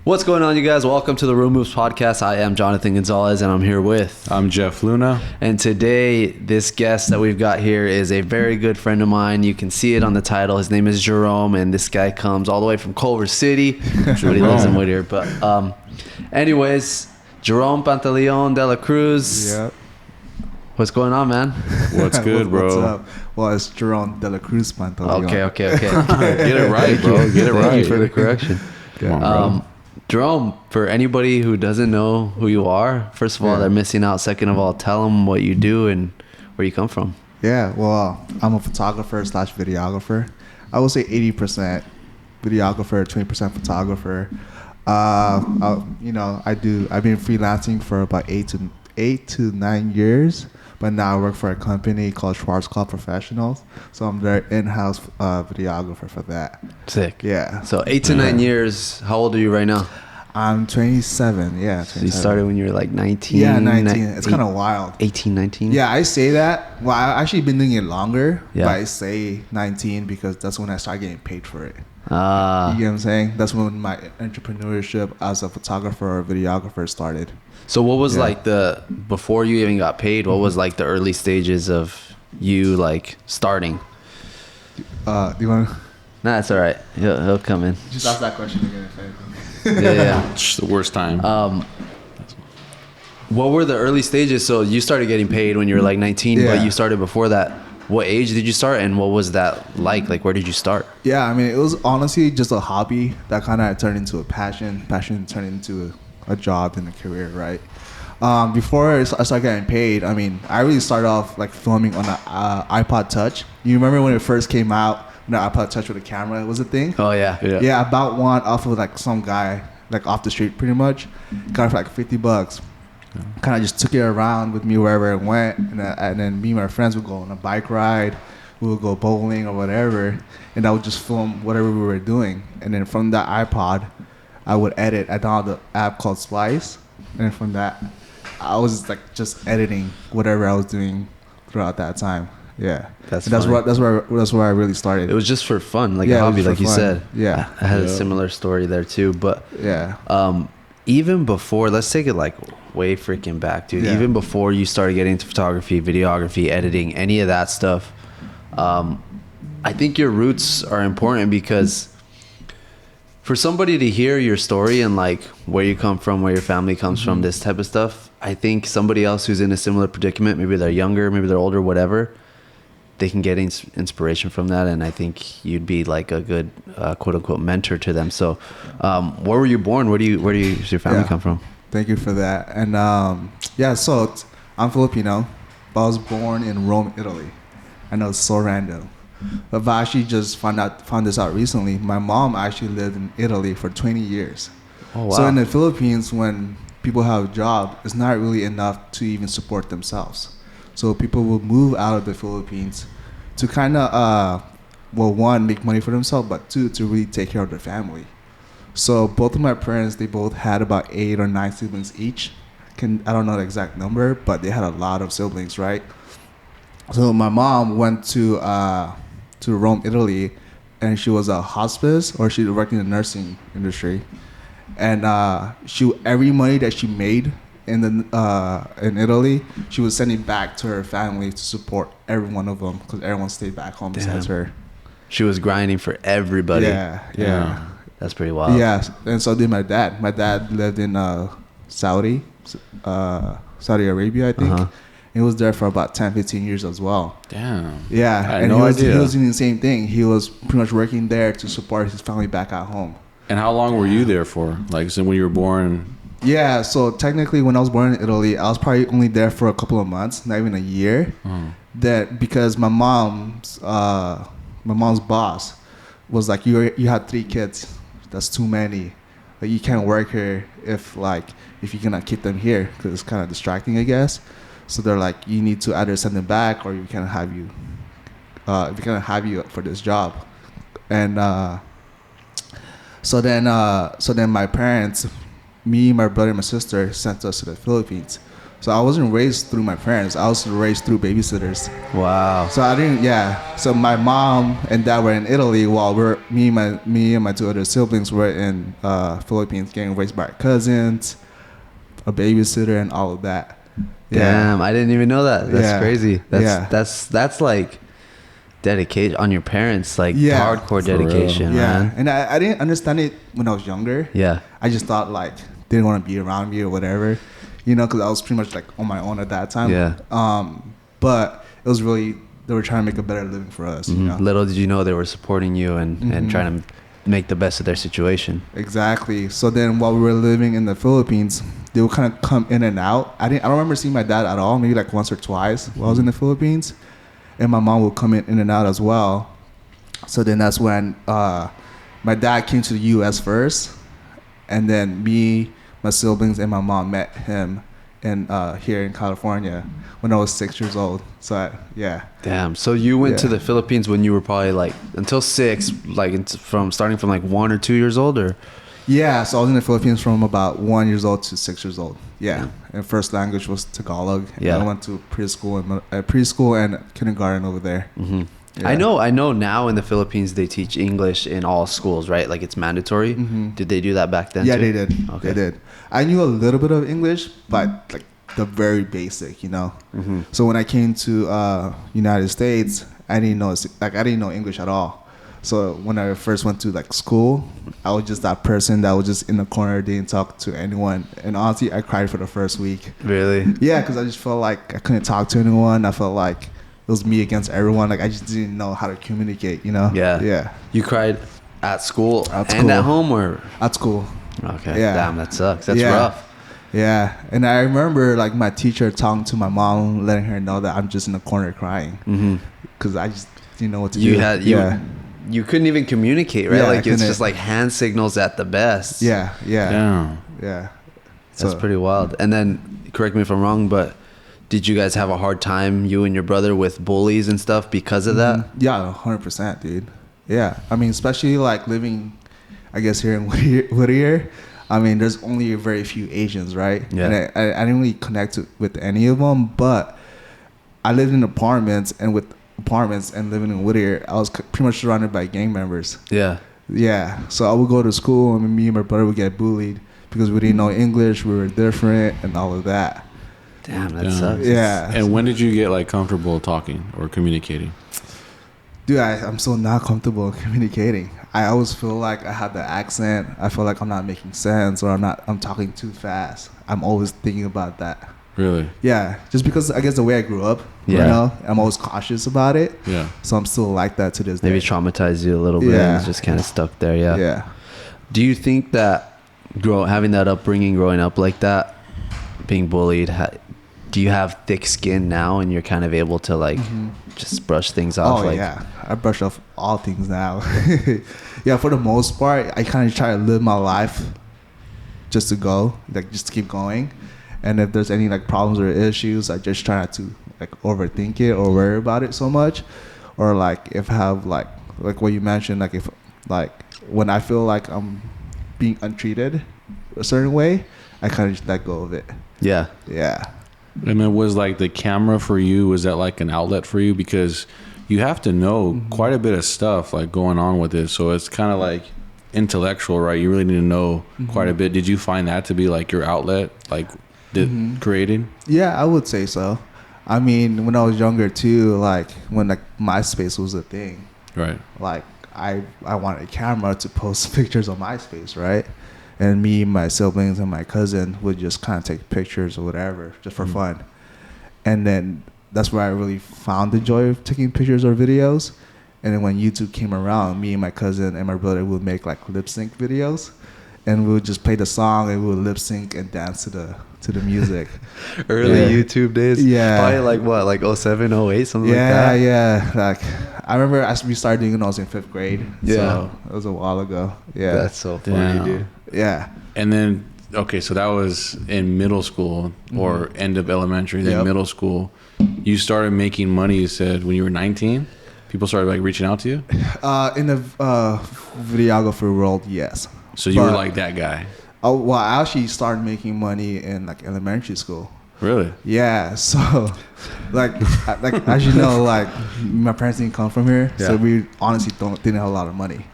What's going on, you guys? Welcome to the Room Moves podcast. I am Jonathan Gonzalez, and I'm here with... I'm Jeff Luna. And today, this guest that we've got here is a very good friend of mine. You can see it on the title. His name is Jerome, and this guy comes all the way from Culver City, but he lives in Whittier. But anyways, Jerome Pantaleon de la Cruz. Yep. What's going on, man? What's good, bro? What's up? Well, it's Jerome de la Cruz Pantaleon. Okay. Get it right, bro. Get it right. Thank you for the correction. Come on, bro. Jerome, for anybody who doesn't know who you are, first of all, they're missing out. Second of all, tell them what you do and where you come from. Yeah, well, I'm a photographer / videographer. I would say 80% videographer, 20% photographer. I've been freelancing for about 8 to 9 years, but now I work for a company called Schwarz Club Professionals. So I'm their in-house videographer for that. Sick. Yeah. So 8 to 9 years. How old are you right now? I'm 27. Yeah. 27. So you started when you were like 19? Yeah, 19. It's kind of wild. 18, 19? Yeah, I say that. Well, I've actually been doing it longer, Yeah. but I say 19 because that's when I started getting paid for it. You Ah. get what I'm saying? That's when my entrepreneurship as a photographer or videographer started. So what was like before you even got paid, what was like the early stages of you like starting? Do you want to Nah, it's all right. He'll come in. just ask that question again? If anything? Yeah. It's the worst time. What were the early stages? So you started getting paid when you were like 19, Yeah. but you started before that. What age did you start, and what was that like? Like, where did you start? Yeah, I mean, it was honestly just a hobby that kind of turned into a passion. Passion turned into a job and a career, right? Before I started getting paid, I mean, I really started off like filming on an iPod Touch. You remember when it first came out, when the iPod Touch with a camera was a thing? Oh yeah. Yeah, I bought one off of like some guy, like off the street pretty much. Got it for like $50. Kind of just took it around with me wherever it went. And then me and my friends would go on a bike ride. We would go bowling or whatever. And I would just film whatever we were doing. And then from that iPod, I would edit. I downloaded the app called Splice. And from that, I was like just editing whatever I was doing throughout that time. Yeah. That's where I really started. It was just for fun, like a hobby, like you said. Yeah. I had a similar story there too, but yeah. even before, let's take it like way freaking back, dude. Yeah. Even before you started getting into photography, videography, editing, any of that stuff, I think your roots are important because for somebody to hear your story and like where you come from, where your family comes from, this type of stuff, I think somebody else who's in a similar predicament, maybe they're younger, maybe they're older, whatever, they can get inspiration from that. And I think you'd be like a good quote unquote mentor to them. So where were you born? Where does your family come from? Thank you for that. And so I'm Filipino, but I was born in Rome, Italy. I know it's so random, but I actually just found this out recently. My mom actually lived in Italy for 20 years. Oh wow! So in the Philippines, when people have a job, it's not really enough to even support themselves. So people will move out of the Philippines to kind of, one, make money for themselves, but two, to really take care of their family. So both of my parents, they both had about 8 or 9 siblings each. I don't know the exact number, but they had a lot of siblings, right? So my mom went to Rome, Italy, and she was a hospice, or she worked in the nursing industry. And every money that she made in Italy, she was sending back to her family to support every one of them because everyone stayed back home besides her. She was grinding for everybody. Yeah. That's pretty wild. Yeah, and so did my dad. My dad lived in Saudi Arabia, I think. Uh-huh. He was there for about 10, 15 years as well. Damn. Yeah, I had and no idea. he was doing the same thing. He was pretty much working there to support his family back at home. And how long were you there for? Like, so when you were born? Yeah, so technically when I was born in Italy, I was probably only there for a couple of months, not even a year. That because my mom's boss was like, you had 3 kids. That's too many. Like, you can't work here if you're gonna keep them here because it's kind of distracting, I guess. So they're like, you need to either send them back or we can't have you for this job. And so then my parents, me, my brother, and my sister sent us to the Philippines. So I wasn't raised through my parents. I was raised through babysitters. Wow. So I didn't. Yeah. So my mom and dad were in Italy, while me and my two other siblings were in Philippines, getting raised by cousins, a babysitter, and all of that. Damn, I didn't even know that. That's crazy. That's like dedication on your parents, like hardcore dedication, man. And I didn't understand it when I was younger. Yeah. I just thought like they didn't want to be around me or whatever, because I was pretty much like on my own at that time. Yeah. But it was really, they were trying to make a better living for us. Little did you know they were supporting you and trying to make the best of their situation. Exactly. So then while we were living in the Philippines, they would kind of come in and out. I don't remember seeing my dad at all, maybe like once or twice while I was in the Philippines. And my mom would come in and out as well. So then that's when my dad came to the U.S. first. And then me, my siblings, and my mom met him here in California when I was 6 years old. So, Damn. So you went to the Philippines when you were probably like until 6, like starting from like 1 or 2 years old, or? Yeah, so I was in the Philippines from about 1 year old to 6 years old. Yeah. And first language was Tagalog. Yeah. And I went to preschool and kindergarten over there. Mm-hmm. Yeah. I know now in the Philippines they teach English in all schools, right? Like it's mandatory. Mm-hmm. Did they do that back then? Yeah, too? they did. Okay. They did. I knew a little bit of English, but like the very basic, Mm-hmm. So when I came to United States, I didn't know English at all. So when I first went to like school, I was just that person that was just in the corner, didn't talk to anyone. And honestly, I cried for the first week. Really? Yeah, because I just felt like I couldn't talk to anyone. I felt like it was me against everyone. Like I just didn't know how to communicate, Yeah. Yeah. You cried at school at home, or? At school. Okay. Yeah. Damn, that sucks. That's rough. Yeah. And I remember like my teacher talking to my mom, letting her know that I'm just in the corner crying. Because I just didn't know what to do. You couldn't even communicate, right? Yeah, like it's just like hand signals at the best. Yeah. That's pretty wild. And then, correct me if I'm wrong, but did you guys have a hard time, you and your brother, with bullies and stuff because of that? Yeah, 100%, dude. Yeah. I mean, especially like living, I guess, here in Whittier. I mean, there's only very few Asians, right? Yeah. And I didn't really connect with any of them, but I lived in apartments and living in Whittier, I was pretty much surrounded by gang members. Yeah. Yeah. So I would go to school and me and my brother would get bullied because we didn't know English, we were different and all of that. Damn, that sucks. Yeah. And when did you get like comfortable talking or communicating? Dude, I'm so not comfortable communicating. I always feel like I have the accent. I feel like I'm not making sense or I'm talking too fast. I'm always thinking about that. Really? Yeah, just because I guess the way I grew up, I'm always cautious about it. Yeah. So I'm still like that to this day. Maybe traumatized you a little bit and it's just kind of stuck there, Yeah. Do you think that having that upbringing, growing up like that, being bullied, do you have thick skin now and you're kind of able to like just brush things off? Oh, yeah. I brush off all things now. Yeah, for the most part, I kind of try to live my life just to keep going. And if there's any like problems or issues, I just try not to like overthink it or worry about it so much. Or like if I have like what you mentioned, like if like when I feel like I'm being untreated a certain way, I kind of just let go of it. Yeah. Yeah. And then was like the camera for you, was that like an outlet for you? Because you have to know quite a bit of stuff like going on with it. So it's kind of like intellectual, right? You really need to know quite a bit. Did you find that to be like your outlet, like creating? Yeah, I would say so. I mean, when I was younger too, like when like MySpace was a thing, right? Like I wanted a camera to post pictures on MySpace, right? And me, my siblings, and my cousin would just kind of take pictures or whatever, just for fun. And then that's where I really found the joy of taking pictures or videos. And then when YouTube came around, me and my cousin and my brother would make like lip sync videos, and we would just play the song and we would lip sync and dance to the music. Early YouTube days. Yeah. Probably like what, like 07, 08, something like that. Yeah. Like I remember we started doing it when I was in 5th grade. Yeah. So it was a while ago. Yeah. That's so funny, dude. Yeah. And then, okay, so that was in middle school or end of elementary, then middle school. You started making money, you said, when you were 19? People started like reaching out to you? In the videographer world, yes. So you were like that guy? Oh, well, I actually started making money in like elementary school. Really? Yeah. So, like as you know, like my parents didn't come from here, so we honestly didn't have a lot of money.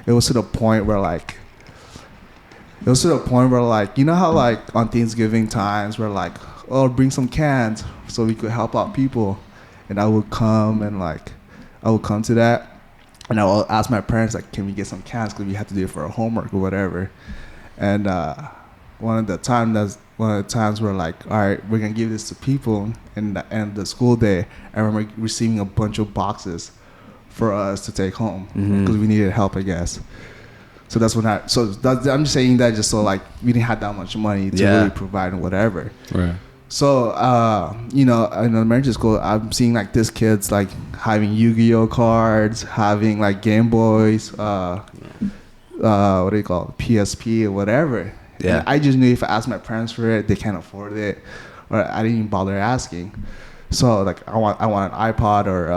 It was to the point where like you know how like on Thanksgiving times we're like, oh, bring some cans so we could help out people, and I would come to that. And I will ask my parents, like, can we get some cans? Because we have to do it for our homework or whatever. And one of the times we're like, all right, we're going to give this to people. And at the end of the school day, I remember receiving a bunch of boxes for us to take home because we needed help, I guess. So that's when I'm just saying that just so, like, we didn't have that much money to really provide and whatever. Right. So, in elementary school, I'm seeing like these kids like having Yu-Gi-Oh cards, having like Game Boys, what do you call it, PSP or whatever. Yeah. And I just knew if I asked my parents for it, they can't afford it, or I didn't even bother asking. So like I want an iPod or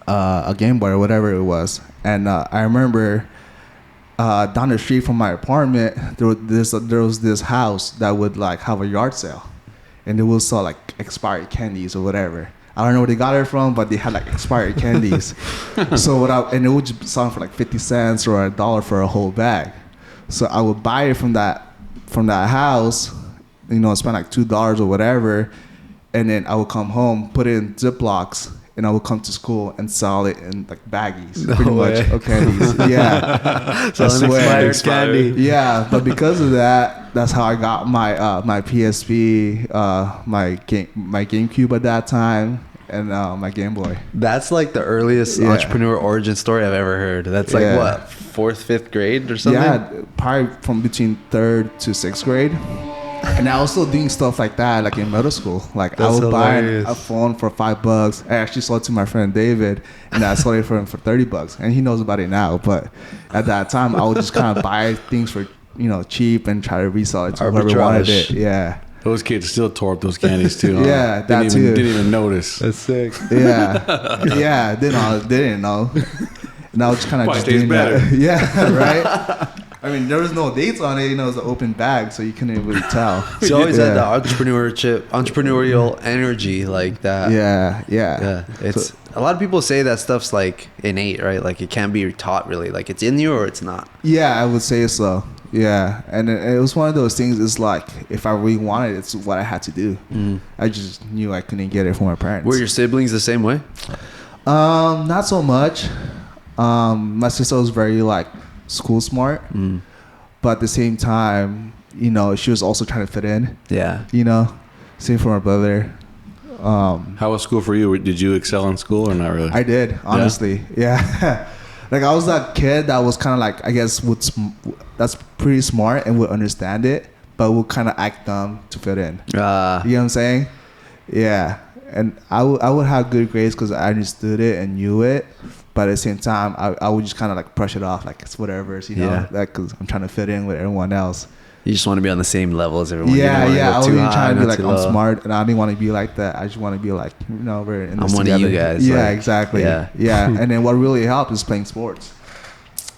a Game Boy or whatever it was. And I remember down the street from my apartment, there was this house that would like have a yard sale, and they will sell like expired candies or whatever. I don't know where they got it from, but they had like expired candies. And it would just sell for like 50 cents or $1 for a whole bag. So I would buy it from that house, spend like $2 or whatever, and then I would come home, put it in Ziplocs, and I would come to school and sell it in like baggies, pretty much, of candies. Yeah, so expired candy. Yeah, but because of that, that's how I got my my PSP, my GameCube at that time, and my Game Boy. That's like the earliest entrepreneur origin story I've ever heard. That's like what, 4th, 5th grade or something? Yeah, probably from between 3rd to 6th grade. And I was still doing stuff like that, like in middle school. Like I would buy a phone for $5. I actually sold it to my friend David, and I sold it for him for $30. And he knows about it now. But at that time, I would just kind of buy things for cheap and try to resell it to whoever wanted it. Yeah. Those kids still tore up those candies too. Huh? Yeah, that too. Didn't even notice. That's sick. Yeah, yeah. They didn't know. And I was just kind of just doing better. that. Yeah, right. I mean, there was no dates on it. It was an open bag, so you couldn't really tell. She always had the entrepreneurial energy like that. Yeah. It's a lot of people say that stuff's like innate, right? Like it can't be taught really. Like it's in you or it's not. Yeah, I would say so. Yeah, and it was one of those things. It's like if I really wanted it, it's what I had to do. I just knew I couldn't get it from my parents. Were your siblings the same way? Not so much. My sister was very like school smart, but at the same time, she was also trying to fit in. Yeah. Same for my brother. How was school for you? Did you excel in school or not really? I did, honestly. Yeah. Like I was that kid that was kind of like, I guess, that's pretty smart and would understand it, but would kind of act dumb to fit in. You know what I'm saying? Yeah. And I would have good grades because I understood it and knew it. But at the same time, I would just kind of like brush it off, like it's whatever, because I'm trying to fit in with everyone else. You just want to be on the same level as everyone. Yeah. I wasn't trying to be like, I'm smart, and I didn't want to be like that. I just want to be like, we're in this together. I'm one of you guys. Yeah, like, exactly. Yeah. And then what really helped is playing sports.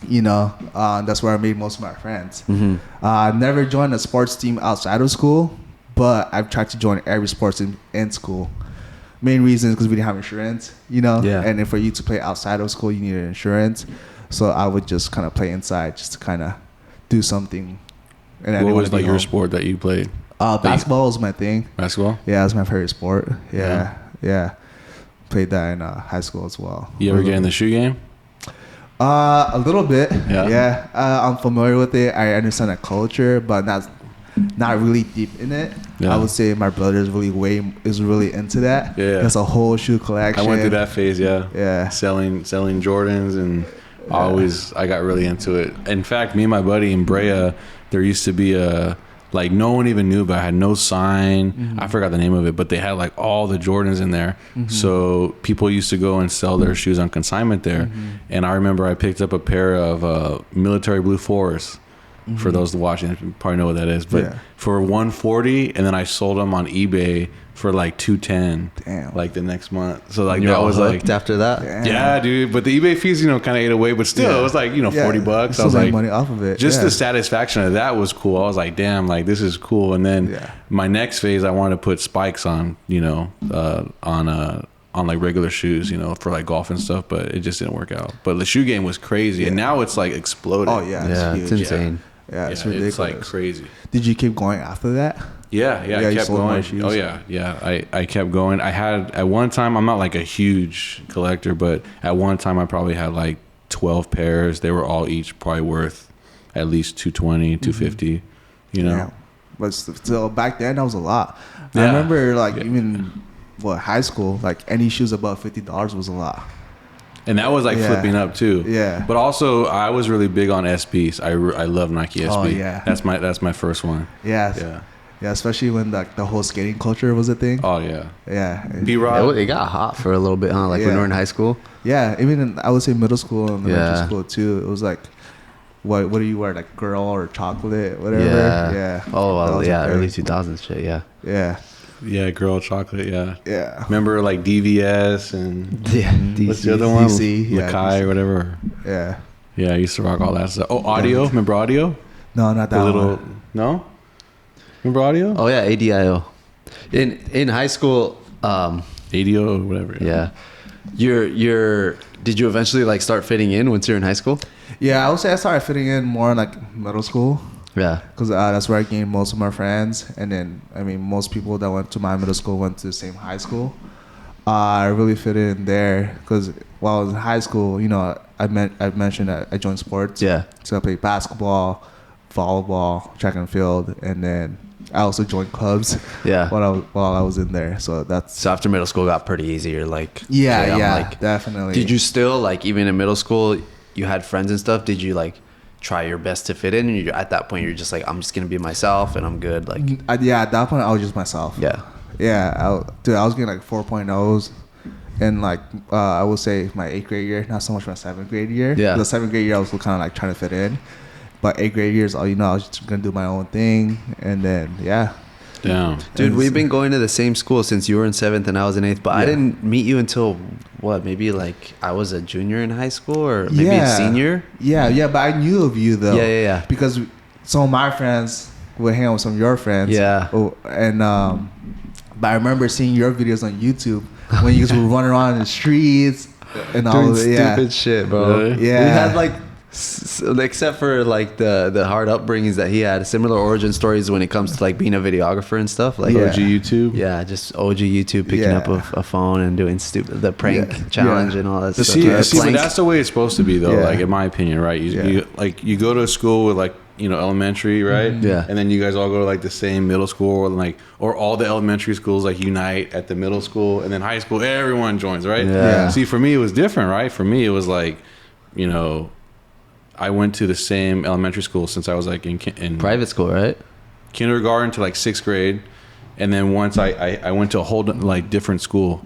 That's where I made most of my friends. I never joined a sports team outside of school, but I've tried to join every sports team in school. Main reason is because we didn't have insurance, Yeah. And then for you to play outside of school, you needed insurance. So I would just kind of play inside just to kind of do something. And what was like your sport that you played? Basketball was my thing. Basketball? Yeah, it was my favorite sport. Yeah. Played that in high school as well. You ever get in the shoe game? A little bit. Yeah. I'm familiar with it. I understand the culture, but not really deep in it. Yeah. I would say my brother is really into that. Yeah. It's a whole shoe collection. I went through that phase, yeah. Selling Jordans, and I got really into it. In fact, me and my buddy in Brea, there used to be like no one even knew, but I had no sign. I forgot the name of it, but they had like all the Jordans in there. So people used to go and sell their shoes on consignment there. And I remember I picked up a pair of military blue forests. For those watching, you probably know what that is. But for 140, and then I sold them on eBay for like 210. Damn. Like the next month. So like You're that all was hooked like after that. Damn. yeah, dude. But the eBay fees, kind of ate away. But still, it was like $40. I was like, money off of it. just the satisfaction of that was cool. I was like, damn, like this is cool. And then my next phase, I wanted to put spikes on, on like regular shoes, for like golf and stuff, but it just didn't work out. But the shoe game was crazy, and now it's like exploded. Oh yeah, It's insane. Yeah, it's ridiculous. It's like crazy. Did you keep going after that? Yeah, I kept going. Oh yeah. I kept going. I had at one time, I'm not like a huge collector, but at one time I probably had like 12 pairs. They were all each probably worth at least 220, 250. Yeah. But still, back then that was a lot. I remember even high school, like any shoes above $50 was a lot. And that was like flipping up too. Yeah. But also, I was really big on SBs. I love Nike SB. Oh yeah. That's my first one. Yeah. Yeah, especially when the whole skating culture was a thing. Oh yeah. Yeah. B-Rod. It got hot for a little bit, huh? Like when we were in high school. Yeah, even in, I would say middle school and elementary school too. It was like, what do you wear? Like girl or chocolate, whatever. Yeah. Oh well, yeah, early 2000s shit. Yeah. Yeah. Yeah, girl chocolate. Yeah. Yeah. Remember like DVS and what's the other one? DC, Lakai or whatever. Yeah. Yeah, I used to rock all that stuff. Oh, audio. Remember audio? No, not that one. No. Remember audio? Oh yeah, ADIO. In high school, ADO or whatever. Yeah. Did you eventually like start fitting in once you're in high school? Yeah, I would say I started fitting in more in like middle school. Yeah. Because that's where I gained most of my friends. And then, most people that went to my middle school went to the same high school. I really fit in there because while I was in high school, I mentioned that I joined sports. Yeah. So I played basketball, volleyball, track and field, and then I also joined clubs. Yeah. While I was in there, so after middle school got pretty easy. You're like, definitely. Did you still like even in middle school you had friends and stuff? Did you like try your best to fit in? And at that point you're just like, I'm just gonna be myself and I'm good. Like at that point I was just myself. Yeah. Yeah, I was getting like 4.0s. And like I would say my 8th grade year, not so much my 7th grade year. Yeah. The 7th grade year I was kind of like trying to fit in. But 8th grade years, I was just gonna do my own thing, and then Damn. Dude, we've been going to the same school since you were in 7th and I was in 8th, but I didn't meet you until what? Maybe like I was a junior in high school or maybe a senior. Yeah. But I knew of you though. Yeah. Because some of my friends would hang out with some of your friends. Yeah. And but I remember seeing your videos on YouTube when you guys were running around in the streets and all doing of it. stupid shit, bro. Really? Yeah. We had like except for like the hard upbringings that he had, similar origin stories when it comes to like being a videographer and stuff. Like OG YouTube. Yeah, just OG YouTube picking up a phone and doing the prank challenge and all that stuff. See, but that's the way it's supposed to be though. Like in my opinion, right? You go to a school with like elementary, right? Yeah. And then you guys all go to like the same middle school, or all the elementary schools like unite at the middle school, and then high school everyone joins, right? Yeah. See, for me it was different, right? For me it was like, I went to the same elementary school since I was like in private school, right? Kindergarten to like 6th grade, and then once I went to a whole like different school.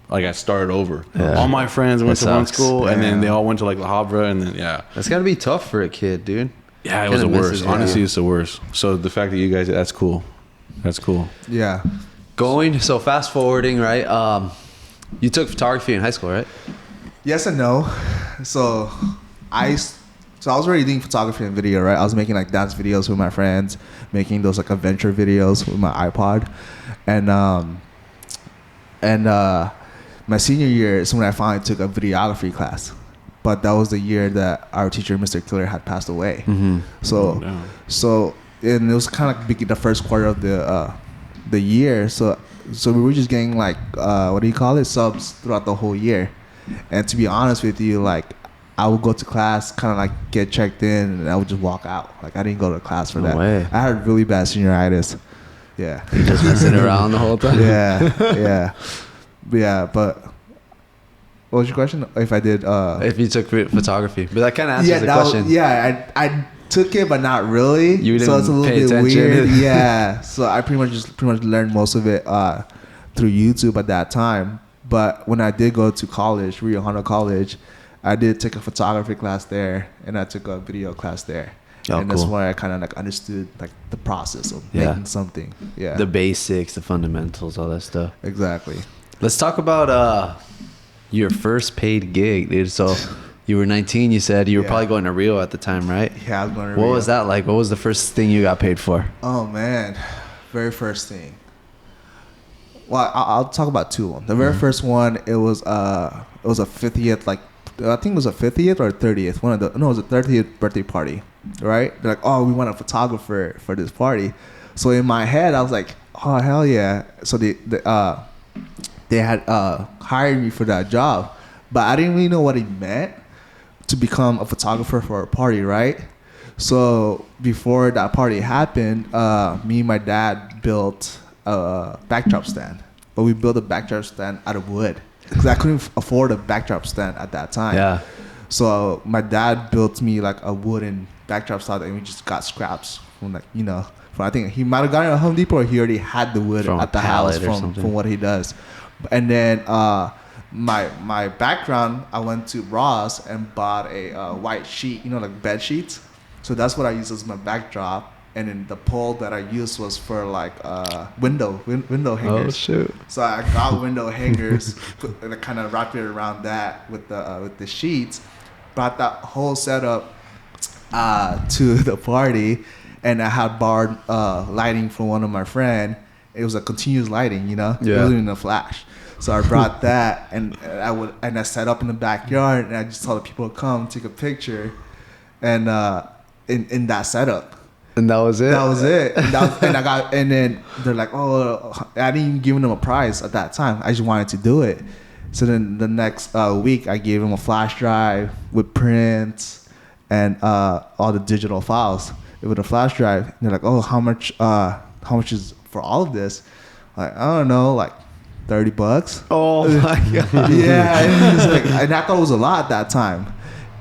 Like I started over. Yeah. All my friends went to one school, and then Yeah. they all went to like La Habra, and then That's gotta be tough for a kid, dude. yeah, it was the Kinda worst. misses, Honestly, it's the worst. So the fact that you guys, that's cool. That's cool. Yeah. So fast forwarding, right? You took photography in high school, right? Yes and no. So I was already doing photography and video, right? I was making like dance videos with my friends, making those like adventure videos with my iPod, and my senior year is when I finally took a videography class. But that was the year that our teacher, Mr. Killer, had passed away. Mm-hmm. So and it was kind of like the first quarter of the year. So we were just getting like subs throughout the whole year. And to be honest with you, like I would go to class, kind of like get checked in, and I would just walk out. Like I didn't go to class for No that. way. I had really bad senioritis. Yeah. Just messing around the whole time. Yeah. But what was your question? If I did If you took photography, but that kind of answers the question. I took it, but not really. You didn't so it's a little pay bit attention. weird. Yeah. So I pretty much learned most of it through YouTube at that time. But when I did go to college, Rio Hondo College, I did take a photography class there, and I took a video class there. Oh, and that's cool. why I kind of like understood like the process of Yeah. making something. Yeah, The basics, the fundamentals, all that stuff. exactly. Let's talk about your first paid gig, dude. So you were 19, you said. You were Yeah. probably going to Rio at the time, right? Yeah, I was going to What Rio. was that like? What was the first thing you got paid for? Oh man, very first thing. Well, I'll talk about two of them. The very first one, it was a 50th, like I think it was a 50th or 30th. It was a 30th birthday party, right? They're like, oh, we want a photographer for this party. So in my head, I was like, oh hell yeah! So they had hired me for that job, but I didn't really know what it meant to become a photographer for a party, right? So before that party happened, me and my dad built a backdrop stand, but we built a backdrop stand out of wood because I couldn't afford a backdrop stand at that time. Yeah. So my dad built me like a wooden backdrop stand, and we just got scraps from like from, I think he might have gotten it at Home Depot, or he already had the wood From at the a house pallet or something. from what he does. And then my background, I went to Ross and bought a white sheet, like bed sheets. So that's what I used as my backdrop. And then the pole that I used was for like window hangers. Oh shoot. So I got window hangers, and I kind of wrapped it around that with the sheets. Brought that whole setup to the party, and I had borrowed lighting from one of my friend. It was a continuous lighting, It wasn't even a flash. So I brought that, and I set up in the backyard, and I just told the people to come take a picture, and in that setup. And that was it. That was it. And then they're like, oh, I didn't even give them a prize at that time. I just wanted to do it. So then the next week, I gave them a flash drive with prints and all the digital files with a flash drive. And they're like, oh, how much is for all of this? Like, I don't know, like $30. Oh my god. Yeah, and, it was like, and I thought it was a lot at that time.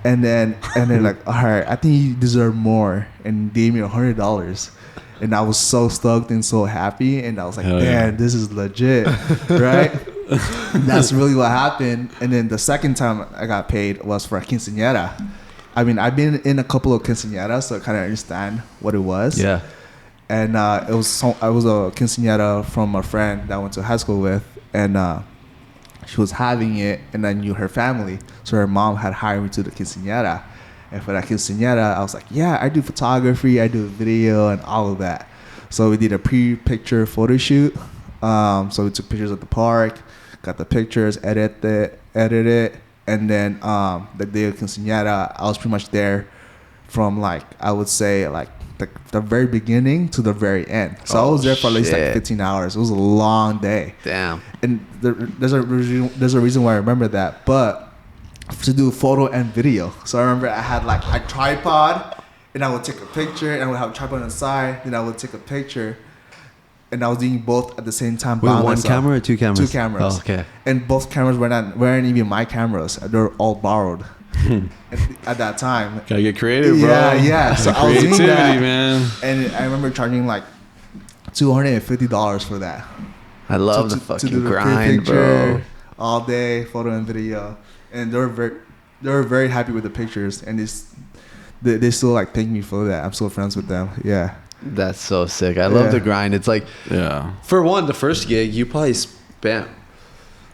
And then like, all right, I think you deserve more, and gave me $100, and I was so stoked and so happy, and I was like, Hell man, yeah. this is legit, right? That's really what happened. And then the second time I got paid was for a quinceañera. I mean, I've been in a couple of quinceañeras, so I kind of understand what it was. Yeah. And I was a quinceañera from a friend that I went to high school with, and she was having it, and I knew her family, so her mom had hired me to the quinceañera. And for that quinceañera, I was like, yeah, I do photography, I do video, and all of that. So we did a pre-picture photo shoot. So we took pictures at the park, got the pictures, edited it, and then the day of quinceañera, I was pretty much there from like, I would say like the very beginning to the very end. So I was there for at least like 15 hours. It was a long day. Damn. And there's a reason why I remember that, but to do photo and video. So I remember I had like a tripod, and I would take a picture, and I would have a tripod on the side, then I would take a picture, and I was doing both at the same time. With one camera or two cameras? Two cameras. Oh, okay. And both cameras weren't even my cameras. They were all borrowed at that time. Gotta get creative, bro. Yeah. So I was doing Creativity, that, man. and I remember charging like $250 for that. I love the to fucking do the grind, pre-picture bro. all day, photo and video, and they were very happy with the pictures, and they still like thank me for that. I'm still friends with them. Yeah. That's so sick. I love the grind. It's like, Yeah. for one, the first gig, you probably spent,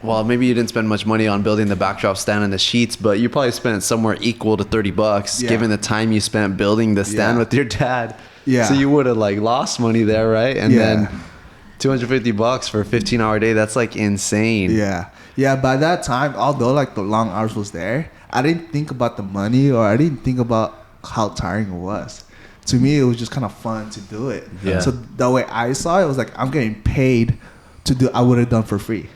well, maybe you didn't spend much money on building the backdrop stand and the sheets, but you probably spent somewhere equal to $30, Yeah. given the time you spent building the stand Yeah. with your dad. Yeah. So you would have like lost money there, right? And Yeah. then $250 for a 15-hour day. That's like insane. Yeah. Yeah. By that time, although like the long hours was there, I didn't think about the money, or I didn't think about how tiring it was. To me, it was just kind of fun to do it. Yeah. So the way I saw it was like, I'm getting paid to do I would have done for free.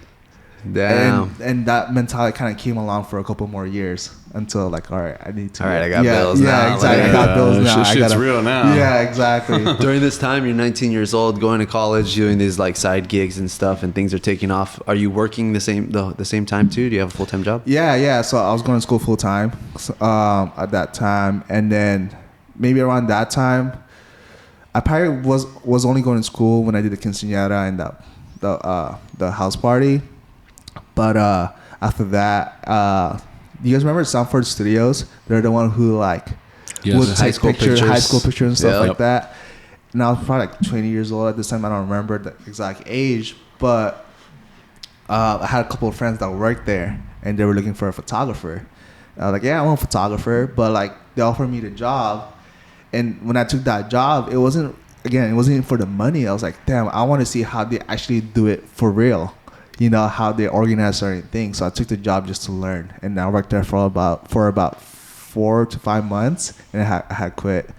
Damn. And that mentality kind of came along for a couple more years until like, all right, I need to. All right, I got bills now. Yeah, exactly. Like, I got bills now. Shit's real now. Yeah, exactly. During this time, you're 19 years old, going to college, doing these like side gigs and stuff, and things are taking off. Are you working the same time too? Do you have a full-time job? Yeah. So I was going to school full time at that time, and then maybe around that time, I probably was only going to school when I did the quinceañera and the house party. But after that, you guys remember Sanford Studios? They're the one who like Yes. would High take school pictures. high school pictures and stuff Yep. like that. And I was probably like 20 years old at this time. I don't remember the exact age, but I had a couple of friends that worked there, and they were looking for a photographer. I was like, yeah, I want a photographer, but like they offered me the job, and when I took that job, it wasn't for the money. I was like, damn, I want to see how they actually do it for real. You know, how they organize certain things. So I took the job just to learn, and I worked there for about 4 to 5 months, and I had quit.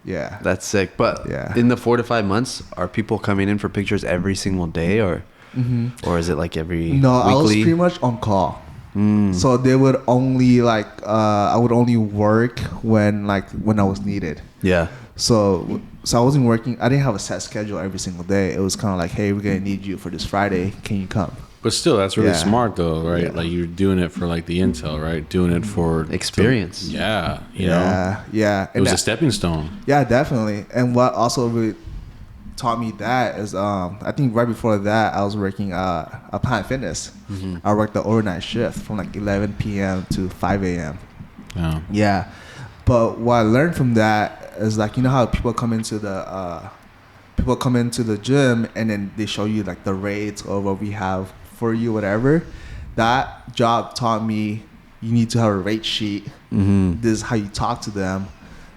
Yeah. That's sick. But Yeah. in the 4 to 5 months, are people coming in for pictures every single day, or is it like every No, weekly? I was pretty much on call. So they would only I would only work when I was needed. Yeah. So I wasn't working. I didn't have a set schedule every single day. It was kind of like, hey, we're gonna need you for this Friday. Can you come? But still, that's really Yeah. smart though, right? Yeah. Like you're doing it for like the intel, right? Doing it for Experience. you know, Yeah. it was a stepping stone. Yeah, definitely. And what also really taught me that is I think right before that I was working at Planet Fitness. I worked the overnight shift from like 11 p.m. to 5 a.m. Yeah. Yeah. But what I learned from that is like, you know how people come into the gym and then they show you like the rates or what we have for you, whatever. That job taught me you need to have a rate sheet. This is how you talk to them,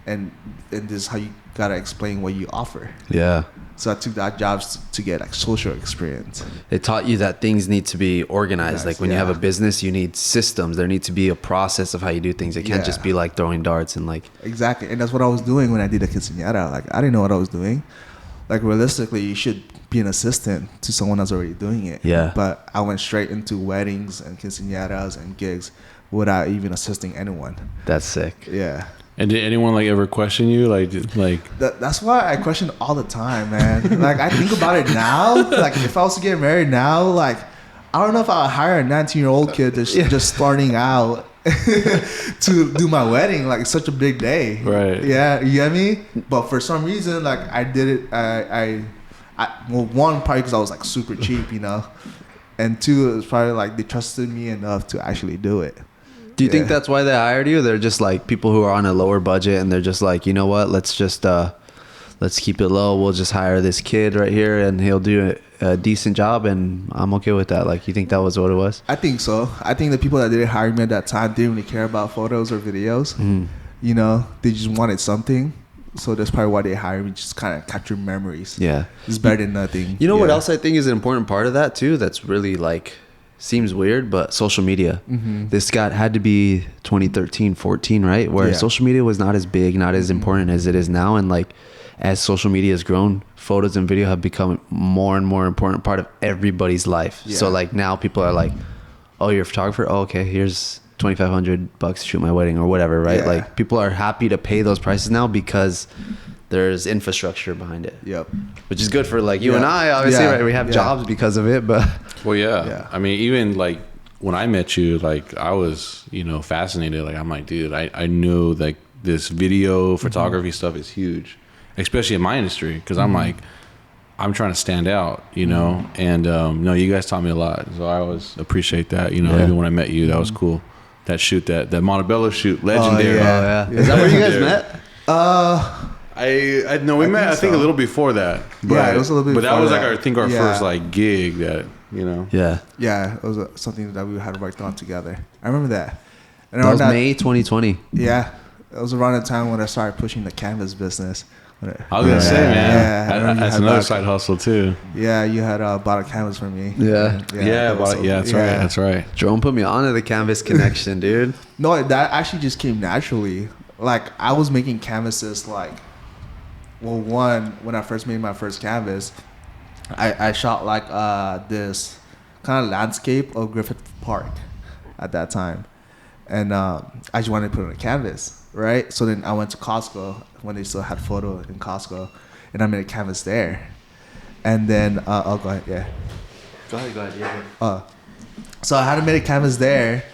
and this is how you gotta explain what you offer. Yeah. So I took that job to get like social experience. It taught you that things need to be organized. Yes, Like when you have a yeah. business, you need systems. There needs to be a process of how you do things. It can't Yeah. just be like throwing darts and like. Exactly, and that's what I was doing when I did the quinceañera. Like I didn't know what I was doing. Like realistically, you should be an assistant to someone that's already doing it. Yeah. But I went straight into weddings and quinceañeras and gigs without even assisting anyone. That's sick. Yeah. And did anyone like ever question you? Like That's why I question all the time, man. Like I think about it now. Like if I was to get married now, like I don't know if I'll hire a 19-year-old kid that's just starting out to do my wedding. Like it's such a big day. Right. Yeah, you get me? But for some reason, like I did it. Well, one, probably because I was like super cheap, you know, and two, it was probably like they trusted me enough to actually do it. Do you think that's why they hired you? They're just like people who are on a lower budget and they're just like, you know what? Let's just let's keep it low. We'll just hire this kid right here and he'll do a decent job, and I'm okay with that. Like, you think that was what it was? I think so. I think the people that didn't hire me at that time didn't really care about photos or videos. You know, they just wanted something. So that's probably why they hired me, just kind of capture memories. Yeah. It's better than nothing. You know what else I think is an important part of that too? That's really like seems weird, but social media. This had to be 2013, 14, right? Where social media was not as big, not as important as it is now. And like, as social media has grown, photos and video have become more and more important part of everybody's life. Yeah. So like now people are like, oh, you're a photographer? Oh, okay, here's $2,500 to shoot my wedding or whatever, right? Yeah. Like people are happy to pay those prices now because there's infrastructure behind it. Yep. Which is good for like you and I, obviously, right? We have jobs because of it, but well, yeah. Yeah. I mean, even like when I met you, like I was, fascinated. Like I'm like, dude, I knew like this video photography stuff is huge, especially in my industry, because I'm like, I'm trying to stand out, and no, you guys taught me a lot, so I always appreciate that. Even when I met you, that was cool. That shoot, that Montebello shoot, legendary. Oh yeah. Is that where you guys met? I know we met. I think a little before that. But, Yeah, it was a little bit But that before was that. like our first like gig that Yeah. Yeah, it was something that we had worked on together. I remember that. And That was around May 2020. Yeah, it was around the time when I started pushing the canvas business. I was gonna say, man, Yeah, I remember you that's had another that. side hustle too. Yeah, you had bought a canvas for me. Yeah. That's right. Jerome put me onto the canvas connection, dude. No, that actually just came naturally. Like I was making canvases when I first made my first canvas, I shot like this kind of landscape of Griffith Park at that time, and I just wanted to put it on a canvas, right? So then I went to Costco when they still had photo in Costco, and I made a canvas there, and then go ahead, yeah. Go ahead. Yeah. So I had to make a canvas there,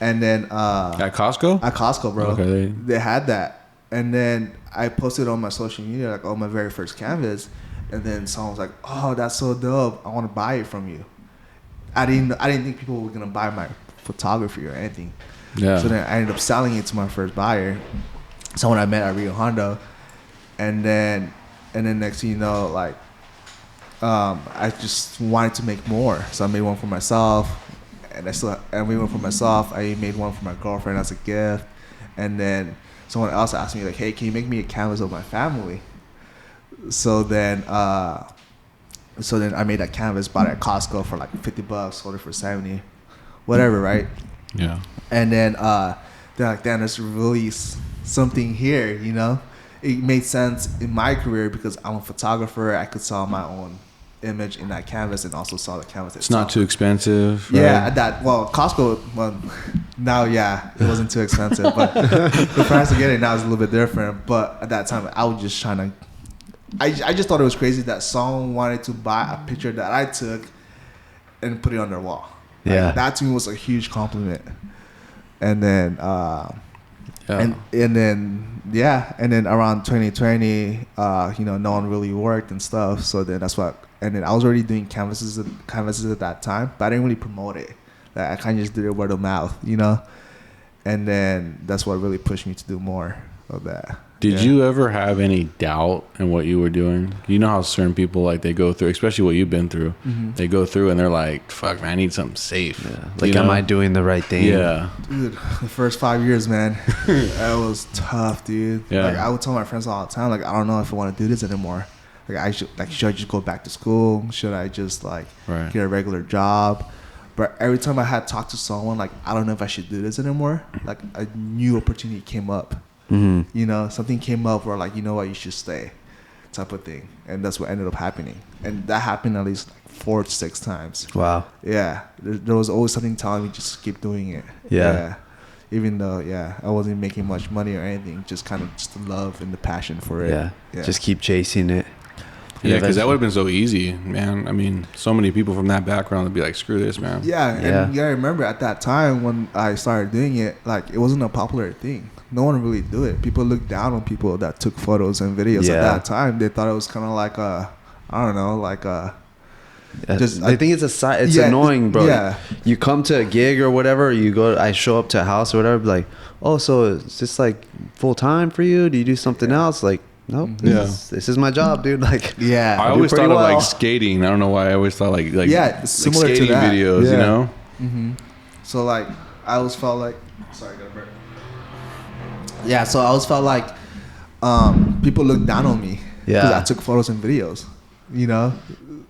and then At Costco? at Costco, bro. Okay. They had that. And then I posted on my social media, like, my very first canvas. And then someone was like, oh, that's so dope. I want to buy it from you. I didn't think people were going to buy my photography or anything. Yeah. So then I ended up selling it to my first buyer. someone I met at Rio Hondo, and then next thing you know, like I just wanted to make more, so I made one for myself, and I made one for myself. I made one for my girlfriend as a gift, and then someone else asked me like, "Hey, can you make me a canvas of my family?" So then I made that canvas, bought it at Costco for like $50, sold it for 70, whatever, right? Yeah. And then they're like, "Damn, there's really something here," you know. It made sense in my career because I'm a photographer. I could sell my own image in that canvas and also sell the canvas itself. It's not too expensive. Right? Yeah, at that, well, Costco, well, now, yeah, it wasn't too expensive, but the price of getting it now is a little bit different. But at that time, I was just trying to, I just thought it was crazy that someone wanted to buy a picture that I took and put it on their wall. Yeah. Like, that to me was a huge compliment. And then, and then around 2020, you know, no one really worked and stuff. So then that's what, and then I was already doing canvases at that time, but I didn't really promote it. Like, I kind of just did it word of mouth, you know. And then that's what really pushed me to do more of that. Did you ever have any doubt in what you were doing? You know how certain people, like, they go through, especially what you've been through, they go through and they're like, fuck, man, I need something safe. Yeah. Like, am I doing the right thing? Yeah. Dude, the first 5 years, man, that was tough, dude. Yeah. Like, I would tell my friends all the time, like, I don't know if I want to do this anymore. Like, should I just go back to school? Should I just, like, get a regular job? But every time I had talked to someone, like, I don't know if I should do this anymore, like, a new opportunity came up. Mm-hmm. You know, something came up where, like, you know what, you should stay, type of thing. And that's what ended up happening. And that happened at least like 4 to 6 times. Wow. Yeah. There was always something telling me just keep doing it. Yeah. Even though, I wasn't making much money or anything, just kind of just the love and the passion for it. Yeah. Just keep chasing it. Yeah, because that would have been so easy, man. I mean, so many people from that background would be like, screw this, man. Yeah. And you gotta remember at that time when I started doing it, like, it wasn't a popular thing. No one really do it. People looked down on people that took photos and videos at that time. They thought it was kind of like I don't know, like just. I think it's it's annoying, bro. Yeah. You come to a gig or whatever, I show up to a house or whatever, be like, oh, so is this like full time for you? Do you do something else? Like, nope. This is my job, dude. Like, I always thought of like skating. I don't know why I always thought like similar like skating to that. videos, you know? Mm-hmm. So like, I always felt like, sorry, I got a break. Yeah, so I always felt like people looked down on me because I took photos and videos, you know,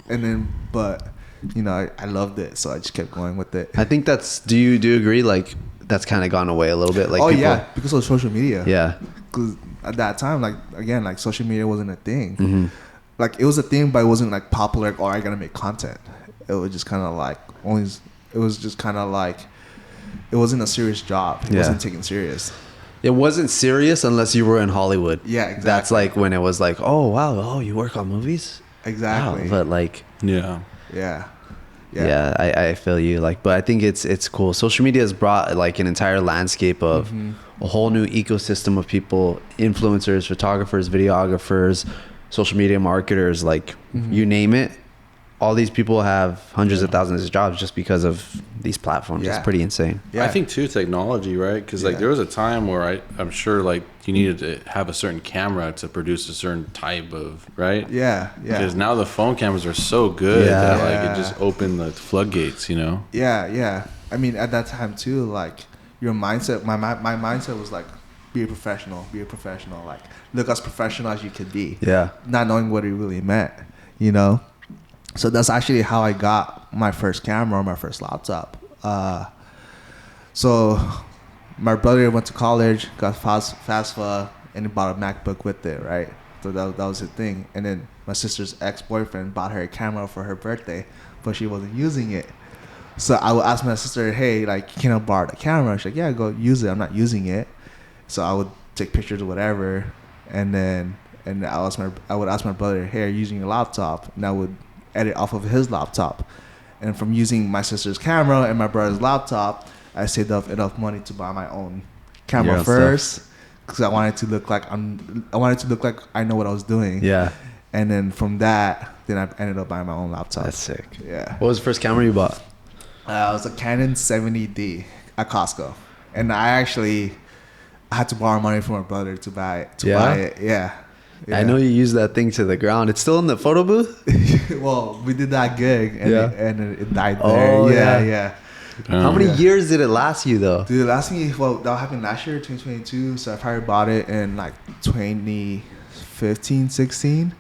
and then but you know I loved it, so I just kept going with it. I think that's. Do you agree? Like, that's kind of gone away a little bit. Like, because of social media. Yeah, because at that time, like, again, like, social media wasn't a thing. Mm-hmm. Like, it was a thing, but it wasn't like popular. Like, oh, I gotta make content. It was just kind of like it was just kind of like it wasn't a serious job. It wasn't taken serious. It wasn't serious unless you were in Hollywood. Yeah, exactly. That's like when it was like, oh wow, oh, you work on movies. Exactly. Wow. But like, yeah. I feel you. Like, but I think it's cool. Social media has brought like an entire landscape of a whole new ecosystem of people, influencers, photographers, videographers, social media marketers, like you name it. All these people have hundreds of thousands of jobs just because of these platforms. It's pretty insane. I think too, technology, right? Because like there was a time where I'm sure like you needed to have a certain camera to produce a certain type of, right? Yeah. Because now the phone cameras are so good that like it just opened the floodgates, you know? Yeah. I mean, at that time too, like your mindset, my mindset was like, be a professional, like look as professional as you could be. Yeah. Not knowing what it really meant, you know? So that's actually how I got my first camera, my first laptop. So my brother went to college, got FAFSA, and he bought a MacBook with it, right? So that was his thing. And then my sister's ex-boyfriend bought her a camera for her birthday, but she wasn't using it. So I would ask my sister, hey, like, can I borrow the camera? She's like, yeah, go use it. I'm not using it. So I would take pictures or whatever. And I would ask my brother, hey, are you using your laptop? And I would edit off of his laptop. And from using my sister's camera and my brother's laptop, I saved up enough money to buy my own camera first, because I wanted to look like I know what I was doing. Yeah. And then from that, then I ended up buying my own laptop. That's sick. Yeah. What was the first camera you bought? It was a Canon 70D at Costco. And I actually I had to borrow money from my brother to buy it. Yeah. I know you used that thing to the ground. It's still in the photo booth? Well, we did that gig and, it died Oh, there. Yeah. How many years did it last you, though? Dude, last me, well, that happened last year, 2022. So I probably bought it in like 2015, 16.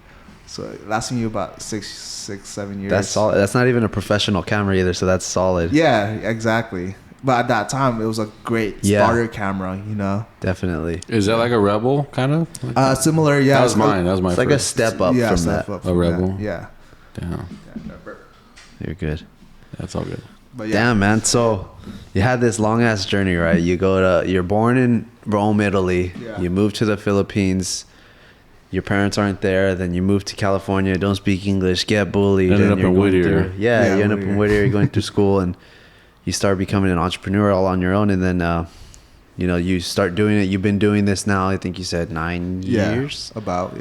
So it lasted me about 7 years. That's solid. That's not even a professional camera either, so that's solid. Yeah, exactly. But at that time, it was a great starter camera, you know? Definitely. Is that like a Rebel, kind of? Similar, yeah. That was mine. That was my It's first. like a step up from that. A Rebel? Yeah. Damn. You're good. That's all good. But yeah. Damn, man. So you had this long ass journey, right? You're born in Rome, Italy. Yeah. You move to the Philippines. Your parents aren't there. Then you move to California. Don't speak English. Get bullied. Ended up in Whittier. You end up in Whittier. You're going through school, and you start becoming an entrepreneur all on your own. And then, you start doing it. You've been doing this now. I think you said 9 years. About.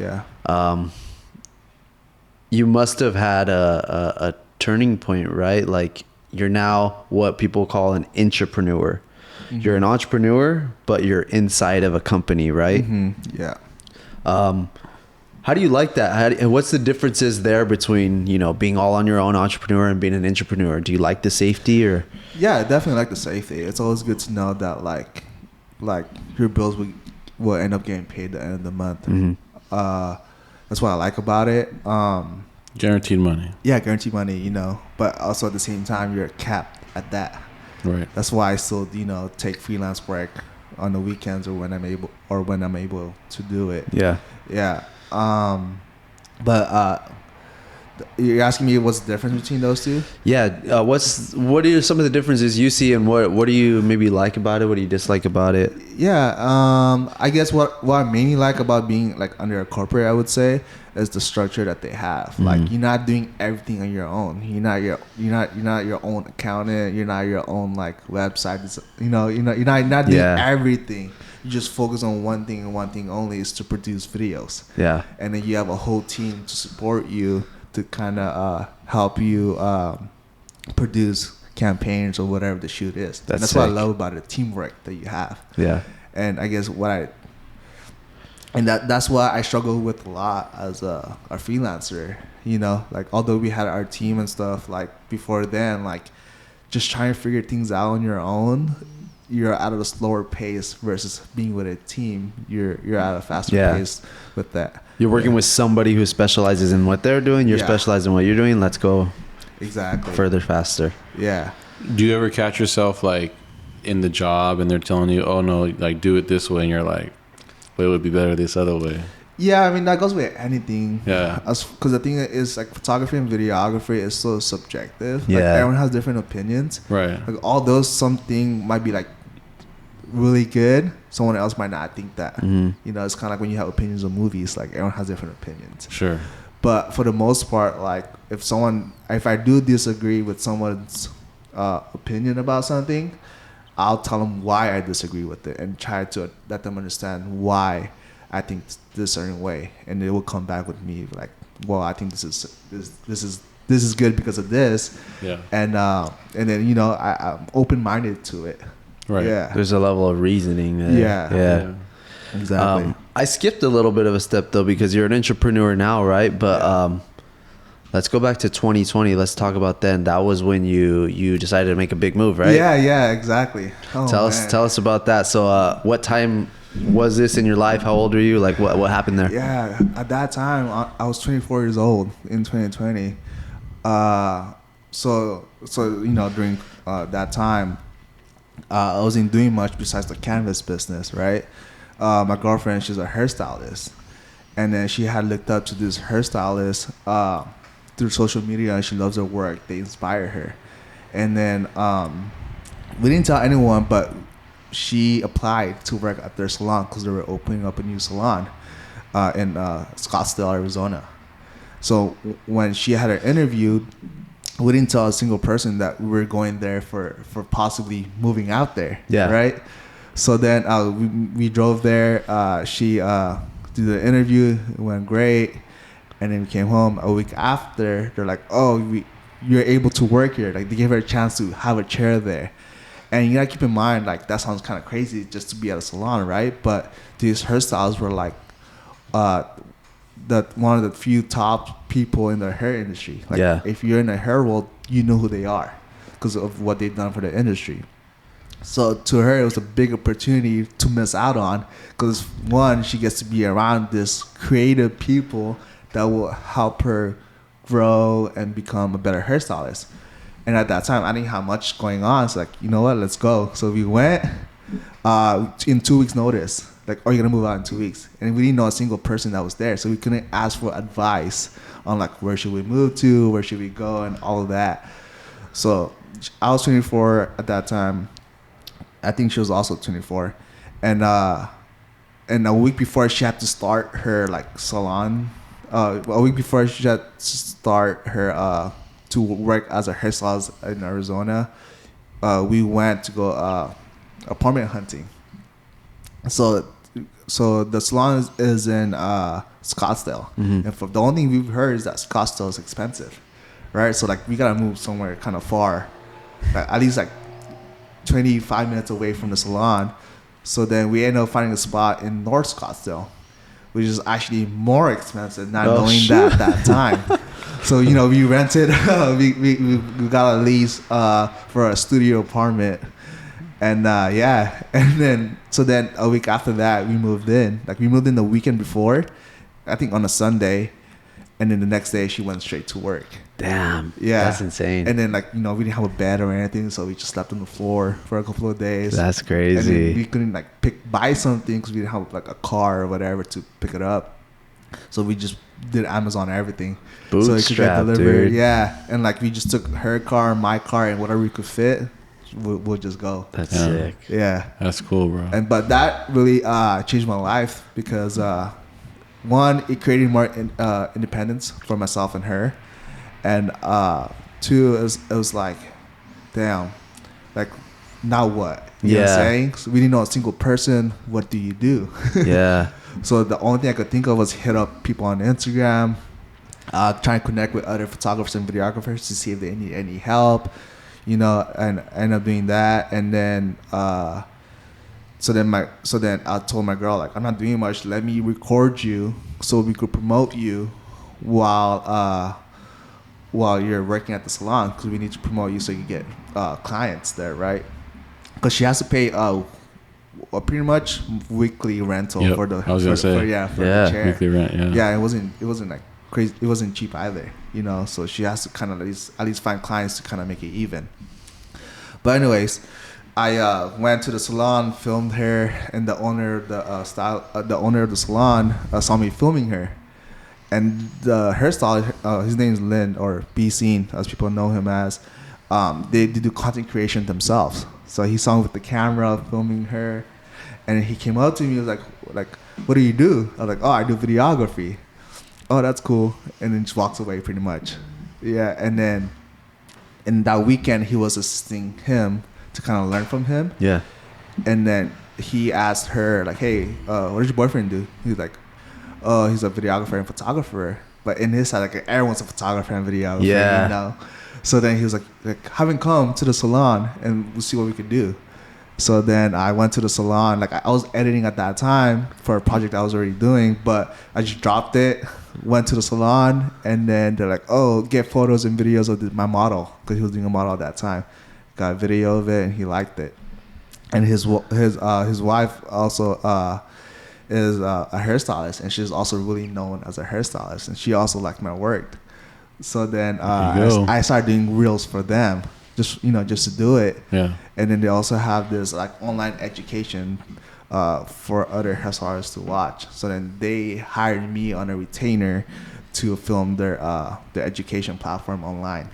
You must have had a turning point, right? Like, you're now what people call an intrapreneur. Mm-hmm. You're an entrepreneur, but you're inside of a company, right? Mm-hmm. Yeah. How do you like that? What's the differences there between, being all on your own entrepreneur and being an intrapreneur? Do you like the safety or? Yeah, I definitely like the safety. It's always good to know that like your bills will end up getting paid at the end of the month. Mm-hmm. That's what I like about it. Guaranteed money. Yeah, guaranteed money, but also at the same time, you're capped at that. Right. That's why I still, take freelance work on the weekends or when I'm able to do it. Yeah. Yeah. But you're asking me what's the difference between those two? Yeah. What are some of the differences you see, and what do you maybe like about it? What do you dislike about it? Yeah. I guess what I mainly like about being like under a corporate, I would say, is the structure that they have. Mm-hmm. Like, you're not doing everything on your own. You're not your own accountant. You're not your own like website. You're not doing everything. You just focus on one thing and one thing only, is to produce videos. Yeah. And then you have a whole team to support you to kind of help you produce campaigns or whatever the shoot is. That's what I love about it, teamwork that you have. Yeah. And I guess that's what I struggle with a lot as a freelancer. Like, although we had our team and stuff, like before then, like just trying to figure things out on your own, you're at a slower pace versus being with a team. You're at a faster pace with that. You're working with somebody who specializes in what they're doing. You're specialized in what you're doing. Let's go further, faster. Yeah. Do you ever catch yourself like in the job and they're telling you, oh no, like do it this way, and you're like, but it would be better this other way? Yeah, I mean, that goes with anything. Yeah. Because the thing is, like, photography and videography is so subjective. Like, everyone has different opinions. Right. Like, although something might be, like, really good, someone else might not think that. Mm-hmm. It's kind of like when you have opinions on movies. Like, everyone has different opinions. Sure. But for the most part, like, if I do disagree with someone's opinion about something, I'll tell them why I disagree with it and try to let them understand why I think this certain way, and it will come back with me like, well, I think this is good because of this. Yeah. And then I'm open-minded to it. Right. Yeah. There's a level of reasoning there. Yeah. Exactly. I skipped a little bit of a step though, because you're an entrepreneur now, right? But let's go back to 2020. Let's talk about then. That was when you decided to make a big move, right? Yeah, exactly. Tell us about that. So what time was this in your life? How old were you? Like what happened there? Yeah, at that time I was 24 years old in 2020. So during that time, I wasn't doing much besides the canvas business, right? My girlfriend, she's a hairstylist, and then she had looked up to this hairstylist through social media, and she loves her work. They inspire her. And then we didn't tell anyone, but she applied to work at their salon because they were opening up a new salon in Scottsdale, Arizona. So when she had her interview, we didn't tell a single person that we were going there for possibly moving out there. Yeah. Right? So then we drove there. She did the interview. It went great. And then we came home a week after. They're like, oh, you're able to work here. Like, they gave her a chance to have a chair there. And you gotta keep in mind, like, that sounds kind of crazy just to be at a salon, right? But these hairstyles were like one of the few top people in the hair industry. Like, if you're in the hair world, you know who they are because of what they've done for the industry. So to her, it was a big opportunity to miss out on because, one, she gets to be around this creative people that will help her grow and become a better hairstylist. And at that time, I didn't have much going on. So, like, you know what, let's go. So we went in 2 weeks' notice. Like, are you going to move out in 2 weeks? And we didn't know a single person that was there. So we couldn't ask for advice on, like, where should we move to, where should we go, and all of that. So I was 24 at that time. I think she was also 24. And a week before she had to start her, like, salon, a week before she had to start her, to work as a hairstylist in Arizona, we went to go apartment hunting. So the salon is in Scottsdale. And the only thing we've heard is that Scottsdale is expensive, right? So, like, we got to move somewhere kind of far, like, at least, like, 25 minutes away from the salon. So then we ended up finding a spot in North Scottsdale, which is actually more expensive, not knowing that at that time. So, you know, we rented, we got a lease for a studio apartment. And and then a week after that, we moved in. Like, we moved in the weekend before, I think on a Sunday. And then the next day, she went straight to work. Damn. Yeah. That's insane. And then, like, you know, we didn't have a bed or anything, so we just slept on the floor for a couple of days. That's crazy. And then we couldn't, like, buy something because we didn't have, like, a car or whatever to pick it up. So we just did Amazon and everything. So it could get delivered. Dude. Yeah. And, like, we just took her car, my car, and whatever we could fit, we'll just go. That's sick. Yeah. That's cool, bro. But that really changed my life because... one, it created more independence for myself and her, and two, it was like, damn, like, now what? You know what I'm saying? So we didn't know a single person. What do you do? Yeah. So the only thing I could think of was hit up people on Instagram, try and connect with other photographers and videographers to see if they need any help, you know, and I ended up doing that, and then. So then I told my girl, like, I'm not doing much. Let me record you so we could promote you while you're working at the salon, because we need to promote you so you get clients there, right? Because she has to pay pretty much weekly rental for the the chair. Weekly rent. Yeah, it wasn't like crazy. It wasn't cheap either, you know. So she has to kind of at least find clients to kind of make it even. But anyways. I went to the salon, filmed her, and the owner of the salon saw me filming her, and the hairstylist, his name is Lynn, or B Scene, as people know him as. They do content creation themselves, so he saw me with the camera filming her, and he came up to me. He was like, "What do you do?" I was like, "Oh, I do videography." "Oh, that's cool," and then just walks away pretty much. Yeah, and then in that weekend, he was assisting him to kind of learn from him. Yeah. And then he asked her, like, "Hey, what does your boyfriend do?" He's like, "Oh, he's a videographer and photographer." But in his side, like, everyone's a photographer and videographer, you know? So then he was like, "Have him come to the salon and we'll see what we can do." So then I went to the salon. Like, I was editing at that time for a project I was already doing, but I just dropped it, went to the salon, and then they're like, "Oh, get photos and videos of my model," because he was doing a model at that time. Got a video of it, and he liked it. And his wife also is a hairstylist, and she's also really known as a hairstylist, and she also liked my work. So then I started doing reels for them, just to do it. Yeah. And then they also have this, like, online education for other hairstylists to watch. So then they hired me on a retainer to film their education platform online.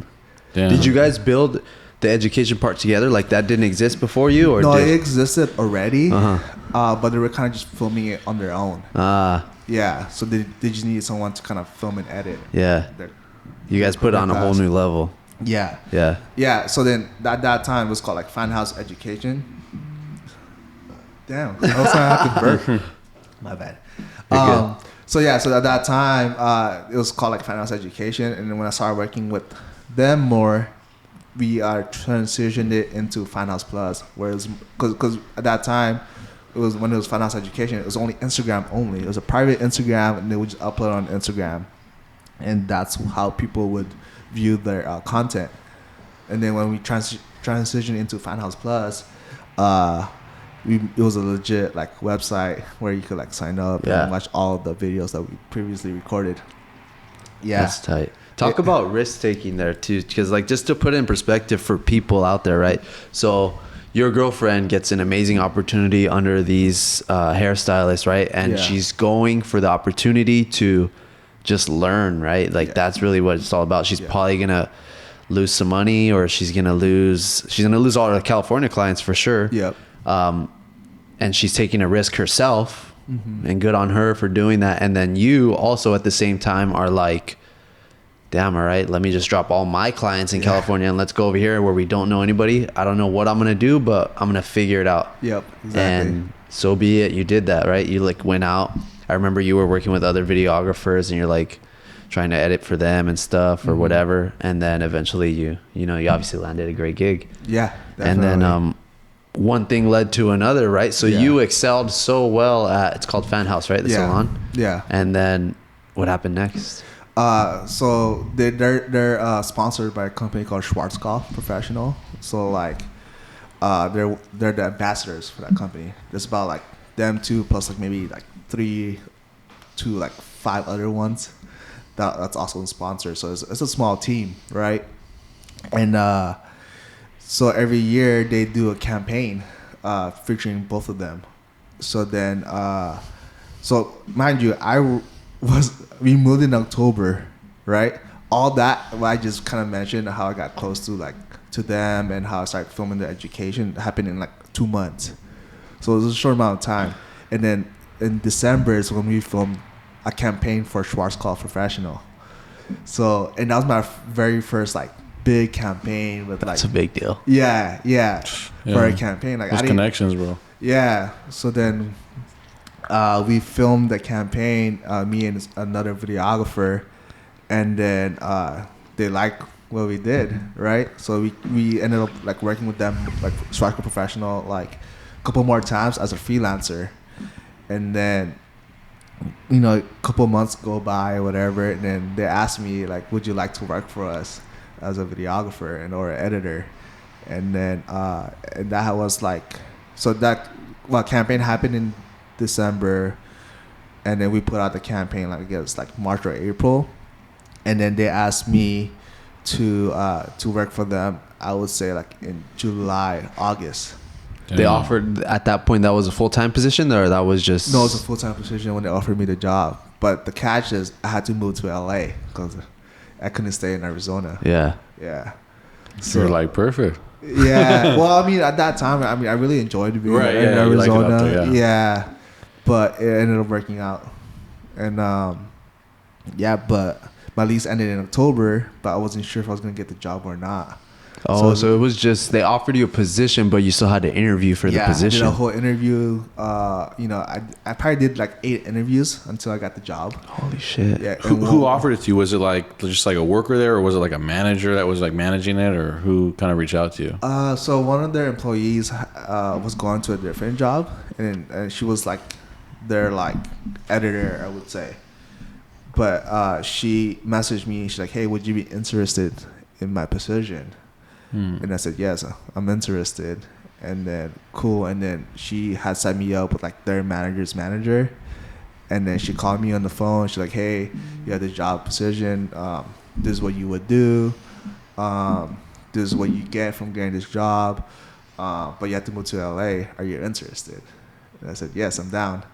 Damn. Did you guys build the education part together? Like, that didn't exist before you, or no? It existed already, but they were kind of just filming it on their own. Yeah. So they just needed someone to kind of film and edit. Yeah. You guys put on a whole new level. Yeah. Yeah. Yeah. So then at that time it was called, like, Fan House Education. Damn. I was gonna have to burp. My bad. So at that time it was called, like, Fan House Education, and then when I started working with them more, we transitioned it into Finance Plus, whereas because at that time it was when it was finance education, it was only Instagram only. It was a private Instagram, and they would just upload on Instagram, and that's how people would view their content. And then when we transitioned into Finance Plus, it was a legit like website where you could like sign up and watch all of the videos that we previously recorded. Yeah, that's tight. Talk about risk taking there too, because like just to put it in perspective for people out there, right? So your girlfriend gets an amazing opportunity under these hairstylists, right? And she's going for the opportunity to just learn, right? Like that's really what it's all about. She's probably gonna lose some money, or she's gonna lose all her California clients for sure. Yep. And she's taking a risk herself, and good on her for doing that. And then you also at the same time are like, damn, all right, let me just drop all my clients in California and let's go over here where we don't know anybody. I don't know what I'm gonna do, but I'm gonna figure it out. Yep, exactly. And so be it. You did that, right? You like went out. I remember you were working with other videographers and you're like trying to edit for them and stuff or whatever. And then eventually you obviously landed a great gig. Yeah, definitely. And then one thing led to another, right? So you excelled so well at, it's called Fan House, right? The Salon. Yeah. And then what happened next? So they're sponsored by a company called Schwartzkoff Professional. So like, they're the ambassadors for that company. There's about like them two plus like maybe like 3 to like 5 other ones that's also sponsored. So it's a small team, right? And so every year they do a campaign featuring both of them. So then, so mind you, we moved in October, right? All that what I just kind of mentioned, how I got close to them and how I started filming the education happened in like 2 months. So it was a short amount of time. And then in December is when we filmed a campaign for Schwarz Professional. So, and that was my very first like big campaign with That's a big deal. Yeah. For a campaign. Like those connections, bro. Yeah. So then we filmed the campaign, me and another videographer, and then they liked what we did, right? So we ended up like working with them, like Schwarz Club Professional, like a couple more times as a freelancer. And then, a couple months go by or whatever, and then they asked me like, would you like to work for us as a videographer or an editor? And then and that was like, so that campaign happened in December, and then we put out the campaign like I guess like March or April, and then they asked me to work for them. I would say like in July, August. Damn. They offered at that point, that was a full-time position, or that was just... No, it was a full-time position when they offered me the job. But the catch is I had to move to LA because I couldn't stay in Arizona. Yeah. So you're like perfect. Yeah. Well, I mean, at that time, I really enjoyed being in Arizona. You like it up there, yeah. But it ended up working out. And but my lease ended in October, but I wasn't sure if I was going to get the job or not. Oh, so it was just they offered you a position, but you still had to interview for the position. I did a whole interview. I probably did like 8 interviews until I got the job. Holy shit! Yeah. Who offered it to you? Was it like just like a worker there, or was it like a manager that was like managing it, or who kind of reached out to you? So one of their employees was going to a different job, and she was like their like editor, I would say. But she messaged me. She's like, "Hey, would you be interested in my position?" And I said, yes, I'm interested. And then, cool. And then she had set me up with like their manager's manager. And then she called me on the phone. She's like, hey, you have this job position. This is what you would do. This is what you get from getting this job. But you have to move to LA. Are you interested? And I said, yes, I'm down.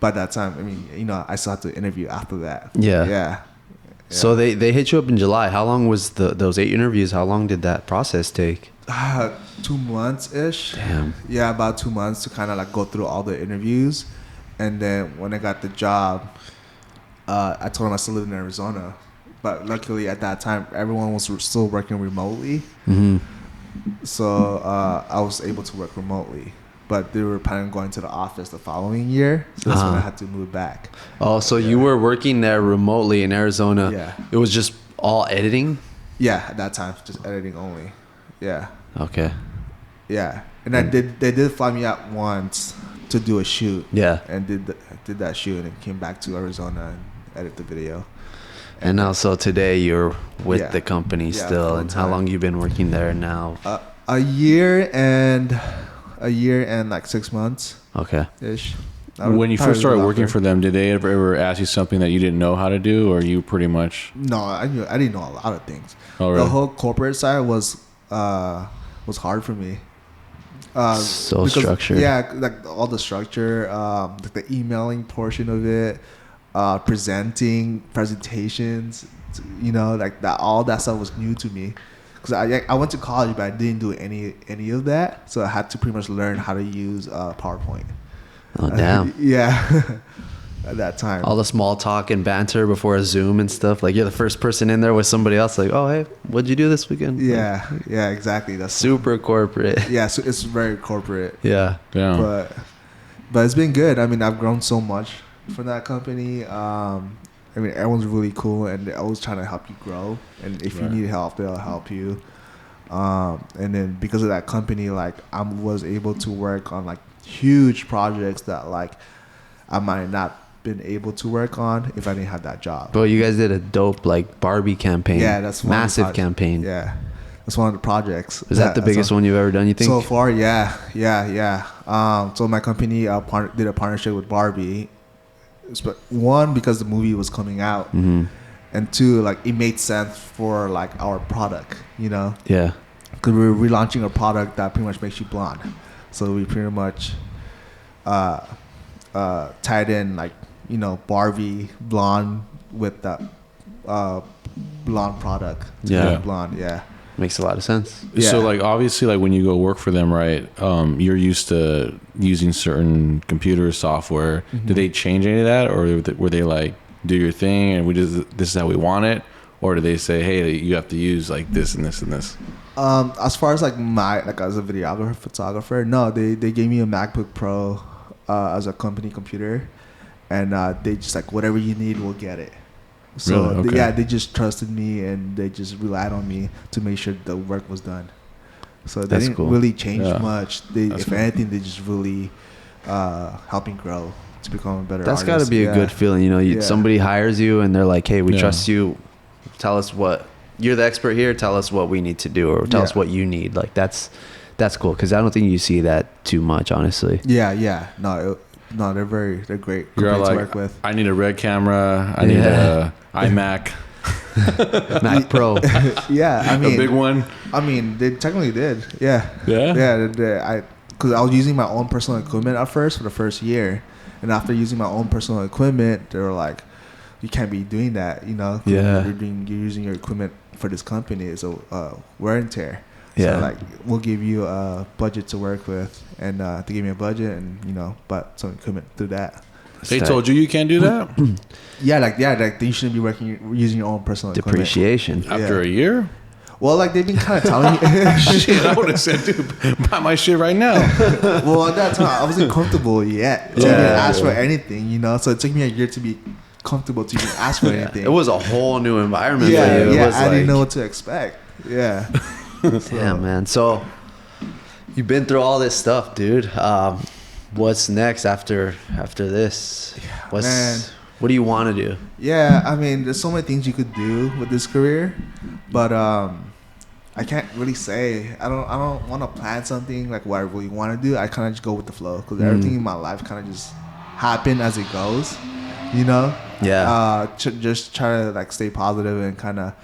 By that time, I mean, I still had to interview after that. Yeah. So they hit you up in July. How long was those 8 interviews? How long did that process take? 2 months ish. Damn. Yeah, about 2 months to kind of like go through all the interviews, and then when I got the job, I told them I still lived in Arizona, but luckily at that time everyone was still working remotely. So I was able to work remotely. But they were planning on going to the office the following year. So that's when I had to move back. Oh, so you were working there remotely in Arizona. Yeah. It was just all editing? Yeah, at that time, just editing only. Yeah. Okay. Yeah. And they did fly me out once to do a shoot. Yeah. And did that shoot and then came back to Arizona and edit the video. And also today you're with Yeah. the company Yeah, still. And how full-time. long you been working there now? A year and like 6 months Okay. ish. When you first started working for them, did they ever ask you something that you didn't know how to do, or you pretty much? No, I didn't know a lot of things. Oh, really? The whole corporate side was hard for me. So structured. Yeah, like all the structure, like the emailing portion of it, presentations, like that. All that stuff was new to me because I went to college, but I didn't do any of that. So I had to pretty much learn how to use PowerPoint. Oh, damn. Yeah. At that time. All the small talk and banter before a Zoom and stuff. Like you're the first person in there with somebody else. Like, oh, hey, what'd you do this weekend? Yeah, exactly. That's Super corporate. Yeah, so it's very corporate. Yeah. Yeah. But it's been good. I mean, I've grown so much from that company. I mean, everyone's really cool, and they're always trying to help you grow. And if you need help, they'll help you. And then because of that company, like I was able to work on like huge projects that like I might not been able to work on if I didn't have that job. Bro, you guys did a dope like Barbie camppaign. Yeah, that's massive campaign. Yeah, that's one of the projects. Is that the biggest one you've ever done, you think? So far, yeah. So my company did a partnership with Barbie. One, because the movie was coming out, Mm-hmm. and two, like it made sense for like our product, Yeah. because we were relaunching a product that pretty much makes you blonde. So we pretty much tied in like Barbie blonde with that blonde product. Yeah. Blonde. Yeah. Makes a lot of sense. Yeah. So like obviously like when you go work for them, right? You're used to using certain computer software. Mm-hmm. Did they change any of that, or were they like do your thing and this is how we want it, or do they say, hey, you have to use like this and this and this? As far as like as a videographer, photographer, no, they gave me a MacBook Pro as a company computer, and they just like whatever you need, we'll get it. So Really? Okay. they just trusted me and they just relied on me to make sure the work was done. So they That's didn't cool. really change Yeah. much. That's If cool. anything, they just really helped me grow to become a better That's artist. got to be a good feeling. Yeah. Somebody hires you and they're like, hey, we Yeah. trust you. Tell us what you're the expert here. Tell us what we need to do, or tell us Yeah. what you need. Like that's cool. Cause I don't think you see that too much, honestly. Yeah. No, they're great You're company to like, work with. I need a red camera. I need Yeah. a iMac, Mac Pro. Yeah, I mean, a big one. I mean, they technically did. Yeah. Yeah? Yeah. Because I was using my own personal equipment at first for the first year, and after using my own personal equipment, they were like, "You can't be doing that, 'cause Yeah. You're using your equipment for this company. It's a wear and tear. Yeah. So like, we'll give you a budget to work with, and they gave me a budget, and bought some equipment through that. They told you can't do that Yeah, like you shouldn't be using your own personal equipment. Depreciation. after a year. Well, like they've been kind of telling me. Shit, I would have said, dude, buy my shit right now. Well, at that time, I wasn't comfortable yet to even ask for anything, So it took me a year to be comfortable to even ask for anything. It was a whole new environment yeah, for you. It yeah. was I didn't like- know what to expect. Yeah. Damn, man. So you've been through all this stuff, dude. What's next after this? Man. What do you want to do? Yeah, I mean, there's so many things you could do with this career, but I can't really say. I don't want to plan something like what I really want to do. I kind of just go with the flow because everything in my life kind of just happen as it goes, Yeah. Just try to like stay positive and kind of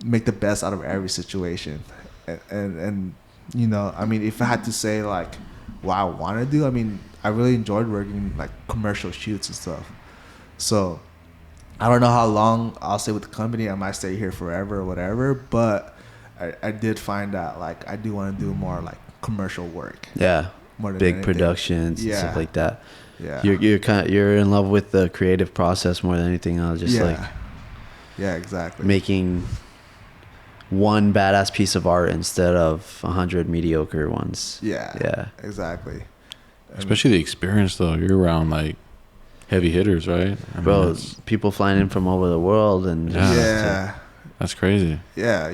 make the best out of every situation, and I mean, if I had to say like what I want to do, I mean, I really enjoyed working like commercial shoots and stuff. So I don't know how long I'll stay with the company. I might stay here forever or whatever, but I did find that like I do want to do more like commercial work. Yeah. More than Big anything. productions and stuff like that. Yeah. You're in love with the creative process more than anything else. Just like Yeah, exactly. making one badass piece of art instead of 100 mediocre ones. Yeah. Exactly. Especially the experience, though. You're around like heavy hitters, right? I mean, Bro, people flying in from all over the world and Yeah. Yeah. that's crazy. Yeah.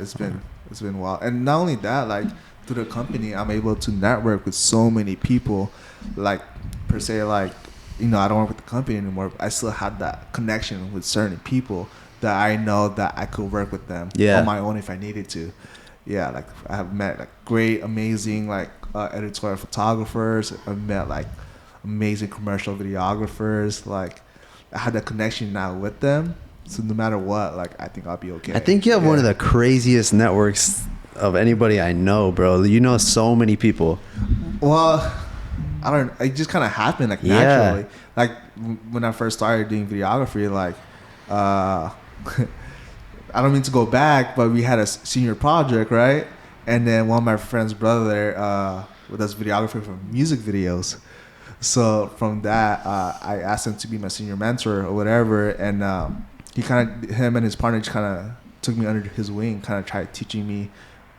It's been It's been wild. And not only that, like through the company, I'm able to network with so many people. Like per se, like I don't work with the company anymore. But I still had that connection with certain people that I know that I could work with them on my own if I needed to. Yeah, like I have met like great, amazing like editorial photographers. I've met like amazing commercial videographers. Like I had that connection now with them. So no matter what, like I think I'll be okay. I think you have one of the craziest networks of anybody I know, bro. You know so many people. Well, I don't. It just kind of happened like naturally. Like when I first started doing videography, like I don't mean to go back, but we had a senior project, right? And then one of my friend's brother does videography for music videos. So from that, I asked him to be my senior mentor or whatever, and him and his partner just kind of took me under his wing, kind of tried teaching me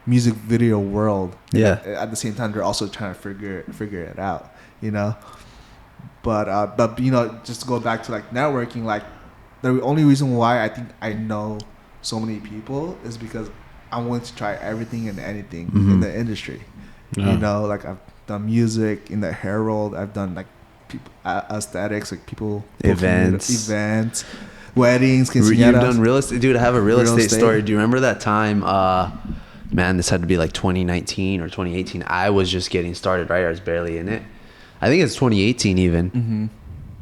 music video world. Yeah. And at the same time, they're also trying to figure it out, But just to go back to like networking, like the only reason why I think I know so many people is because I'm willing to try everything and anything in the industry. Yeah. Like I've done music in the hair world. I've done like people aesthetics, like people events, weddings. You've done real estate, dude. I have a real estate story. Do you remember that time? Man, this had to be like 2019 or 2018. I was just getting started, right? I was barely in it. I think it's 2018 even. Mm-hmm.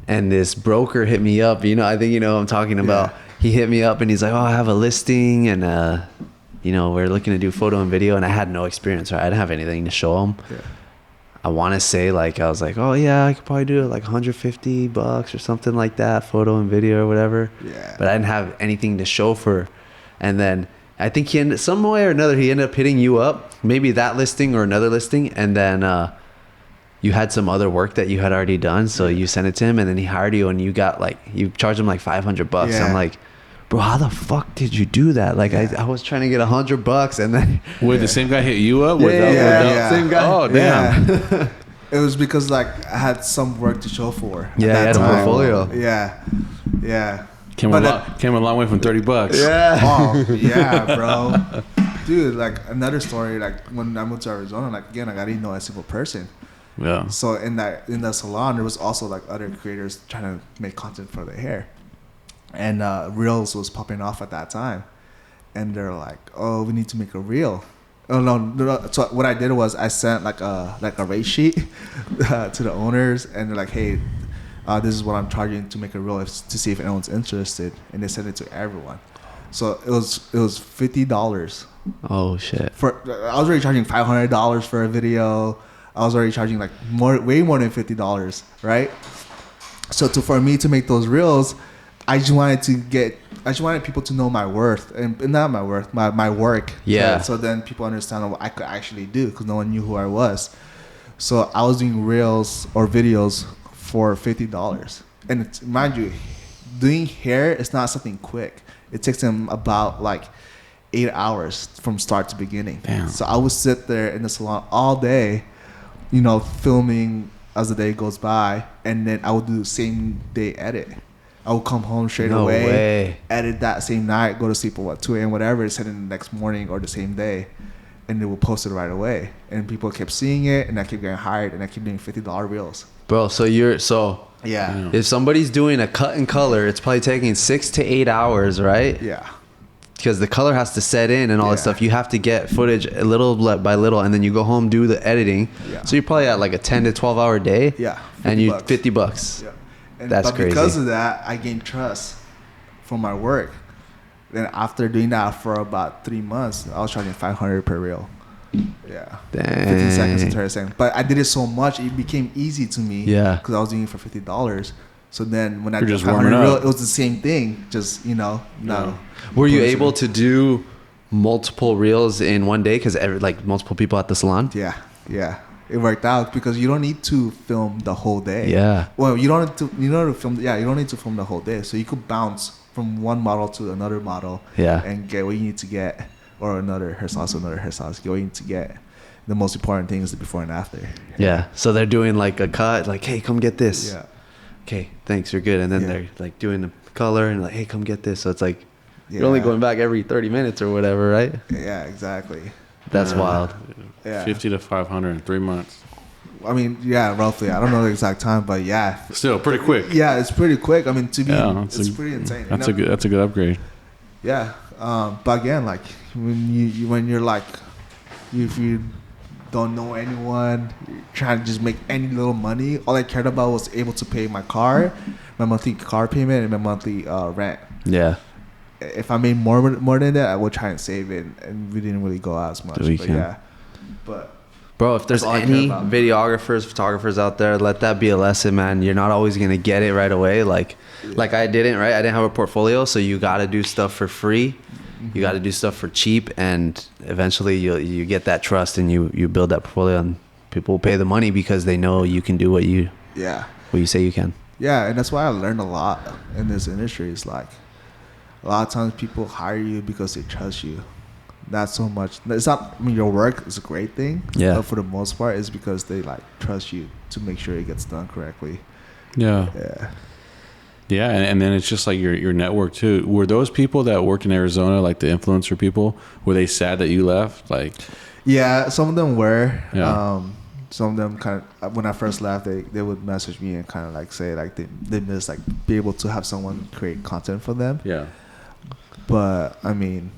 And this broker hit me up. I think what I'm talking about. Yeah. He hit me up and he's like, "Oh, I have a listing and we're looking to do photo and video." And I had no experience, right? I didn't have anything to show him. Yeah. I want to say like I was like, "Oh yeah, I could probably do it like $150 or something like that, photo and video or whatever." Yeah. But I didn't have anything to show for. And then I think some way or another he ended up hitting you up, maybe that listing or another listing, and then you had some other work that you had already done, so you sent it to him, and then he hired you, and you charged him like $500. Yeah. I'm like, bro, how the fuck did you do that? Like I was trying to get $100, and then the same guy hit you up? Same guy. Oh damn. Yeah. It was because like I had some work to show for. Yeah, I had a portfolio. Yeah. Came a long way from $30. Yeah. Oh yeah, bro. Dude, like another story. Like when I moved to Arizona, like again, like I didn't know a single person. Yeah. So in the salon, there was also like other creators trying to make content for their hair, and Reels was popping off at that time, and they're like, "Oh, we need to make a reel." Oh no! So what I did was I sent like a rate sheet to the owners, and they're like, "Hey, this is what I'm charging to make a reel to see if anyone's interested," and they sent it to everyone. So it was $50. Oh shit! I was already charging $500 for a video. I was already charging like way more than $50, right? So for me to make those reels, I just wanted people to know my worth, and not my worth, my work. Yeah. So then people understand what I could actually do, because no one knew who I was. So I was doing reels or videos for $50, and mind you, doing hair is not something quick. It takes them about like 8 hours from start to beginning. Damn. So I would sit there in the salon all day, filming as the day goes by, and then I would do the same day edit. I would come home straight away, edit that same night, go to sleep at 2 a.m., whatever, send it the next morning or the same day, and they would post it right away. And people kept seeing it, and I kept getting hired, and I kept doing $50 reels. Bro, Yeah. if somebody's doing a cut and color, it's probably taking 6 to 8 hours, right? Yeah. Because the color has to set in and all that stuff. You have to get footage little by little, and then you go home, do the editing. Yeah. So you're probably at like a 10 to 12 hour day. Yeah. And you $50. $50. Yeah. That's crazy. Because of that, I gained trust from my work. Then after doing that for about 3 months, I was charging $500 per reel. Yeah. Dang. 15 seconds to 30 seconds. But I did it so much, it became easy to me. Yeah. Because I was doing it for $50. So then when I You're did just 500 warming reel, up. it was the same thing. Just, no. Were you able to do multiple reels in one day? Because multiple people at the salon? Yeah. It worked out because you don't need to film the whole day. Yeah. Well, you don't need to film. Yeah, you don't need to film the whole day. So you could bounce from one model to another model. Yeah. And get what you need to get, or another hairstyle to another hairstyle. Get what you need to get. The most important thing is the before and after. Yeah. So they're doing like a cut, like, "Hey, come get this." Yeah. Okay, thanks, you're good. And then they're like doing the color and like, "Hey, come get this." So it's like You're only going back every 30 minutes or whatever, right? Yeah, exactly. That's wild. Yeah. 50 to 500 in 3 months. I mean, yeah, roughly. I don't know the exact time, but yeah. Still pretty quick. Yeah, it's pretty quick. I mean, to me, it's pretty insane. That's a good upgrade. Yeah, but again, like when you're like, if you don't know anyone, you're trying to just make any little money. All I cared about was able to pay my car, my monthly car payment, and my monthly rent. Yeah. If I made more than that, I would try and save it, and we didn't really go out as much. But yeah, but. Bro, if there's any videographers, photographers out there, let that be a lesson, man. You're not always gonna get it right away. Like I didn't, right? I didn't have a portfolio, so you got to do stuff for free. You got to do stuff for cheap, and eventually you get that trust, and you build that portfolio, and people will pay the money because they know you can do what you say you can. Yeah, and that's why I learned a lot in this industry. It's like a lot of times people hire you because they trust you. Not so much. It's not. I mean, your work is a great thing. Yeah. But for the most part, it's because they like trust you to make sure it gets done correctly. Yeah. Yeah. Yeah, and then it's just like your network too. Were those people that worked in Arizona, like the influencer people, were they sad that you left? Like, yeah, some of them were. Yeah. Some of them kind of, when I first left, they would message me and kind of like say like they miss like be able to have someone create content for them. Yeah. But I mean,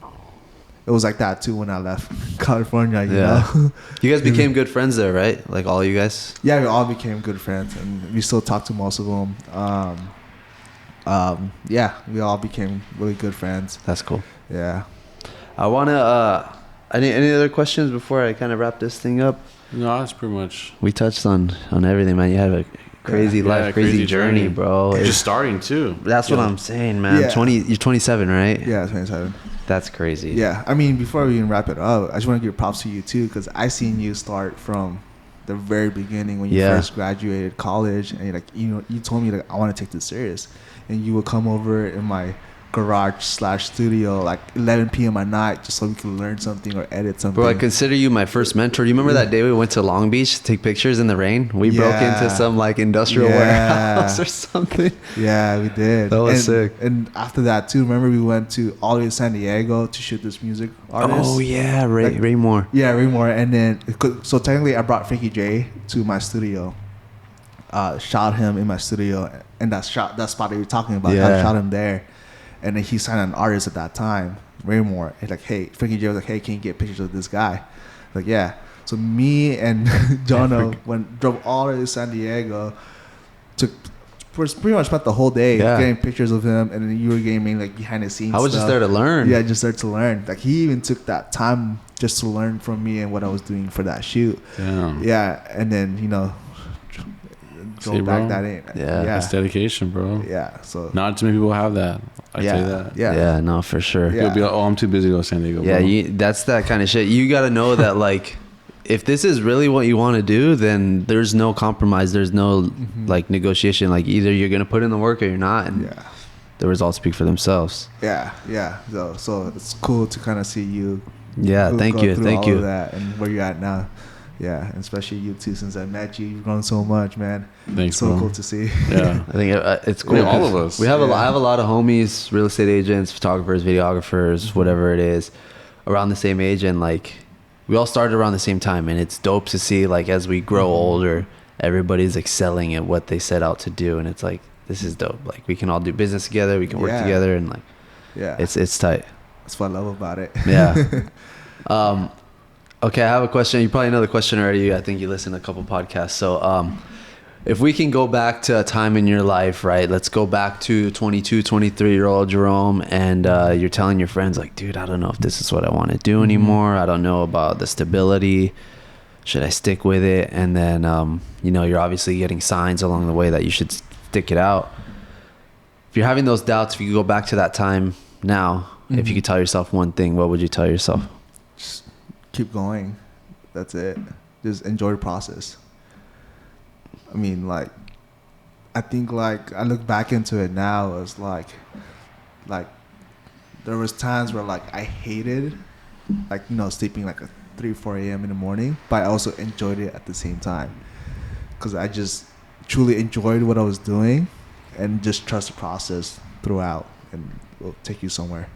it was like that too when I left California. You know, you guys became good friends there, right? Like all you guys. Yeah, we all became good friends, and we still talk to most of them. Yeah, we all became really good friends. That's cool. Yeah. I wanna. Any other questions before I kind of wrap this thing up? No, that's pretty much. We touched on everything, man. You have a crazy life, crazy journey, bro. You're just starting too. That's what I'm saying, man. Yeah. You're 27, right? Yeah, 27. That's crazy. Yeah, I mean, before we even wrap it up, I just want to give props to you too, because I seen you start from the very beginning when you first graduated college, and you're like, you told me like I want to take this serious, and you would come over in my garage/studio like 11 p.m. at night just so we could learn something or edit something. Bro, I consider you my first mentor. You remember that day we went to Long Beach to take pictures in the rain? We broke into some like industrial warehouse or something. Yeah, we did. That was sick. And after that too, remember we went to all the way to San Diego to shoot this music artist. Oh yeah, Ray Moore. Yeah, Ray Moore. And then so technically I brought Frankie J to my studio. Shot him in my studio, and that spot that you're talking about. I shot him there. And then he signed an artist at that time, Ray Moore. He's like, hey, Frankie J was like, hey, can you get pictures of this guy? Like, yeah. So me and Jono drove all the way to San Diego, pretty much spent the whole day getting pictures of him, and then you were getting like behind the scenes. I was just there to learn. Yeah, just there to learn. Like he even took that time just to learn from me and what I was doing for that shoot. Damn. Yeah, and then go back that in. Yeah, that's dedication, bro. Yeah, so not too many people have that. I say that. Yeah, no, for sure. You'll be like, oh, I'm too busy to go to San Diego. Yeah, bro. that's that kind of shit. You got to know that like, if this is really what you want to do, then there's no compromise. There's no like negotiation. Like either you're gonna put in the work or you're not, and the results speak for themselves. Yeah. So it's cool to kind of see you. Yeah, thank you. All of that and where you're at now. Yeah, and especially you too. Since I met you, you've grown so much, man. Thanks, so bro. cool to see. Yeah, I think it's cool. I mean, all of us. We have I have a lot of homies, real estate agents, photographers, videographers, whatever it is, around the same age, and like we all started around the same time, and it's dope to see like as we grow older, everybody's excelling at what they set out to do, and it's like this is dope. Like we can all do business together, we can work together, and like it's tight. That's what I love about it. Yeah. Okay, I have a question. You probably know the question already. I think you listened to a couple podcasts. So if we can go back to a time in your life, right? Let's go back to 22, 23-year-old Jerome, and you're telling your friends, like, dude, I don't know if this is what I want to do anymore. I don't know about the stability. Should I stick with it? And then, you're obviously getting signs along the way that you should stick it out. If you're having those doubts, if you could go back to that time now, if you could tell yourself one thing, what would you tell yourself? Keep going. That's it. Just enjoy the process. I mean, like, I think like I look back into it now as like there was times where like I hated like sleeping like at 3-4 a.m. in the morning, but I also enjoyed it at the same time because I just truly enjoyed what I was doing and just trust the process throughout, and it will take you somewhere.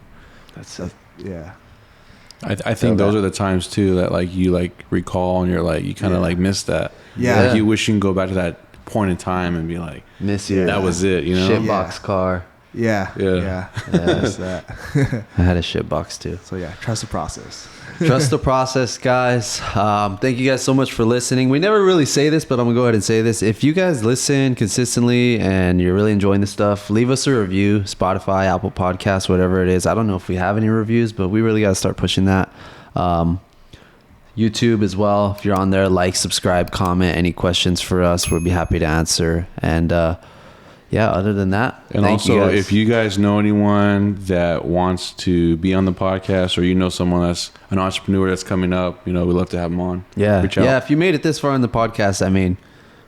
That's it. Yeah. I think those are the times too that like you like recall and you're like you kind of like miss that. Yeah. Like you wish you can go back to that point in time and be like, Miss you. that was it, you know? Shitbox car. Yeah. Yeah. Yeah. Yes. That. I had a shitbox too. So yeah, trust the process. Trust the process, guys. Thank you guys so much for listening. We never really say this, but I'm gonna go ahead and say this. If you guys listen consistently and you're really enjoying this stuff, leave us a review. Spotify, Apple Podcasts, whatever it is. I don't know if we have any reviews, but we really gotta start pushing that. YouTube as well. If you're on there, like, subscribe, comment. Any questions for us, we'll be happy to answer. And yeah, other than that, And also, if you guys know anyone that wants to be on the podcast, or you know someone that's an entrepreneur that's coming up, you know, we'd love to have them on. yeah, Reach out. yeah. If you made it this far in the podcast, I mean,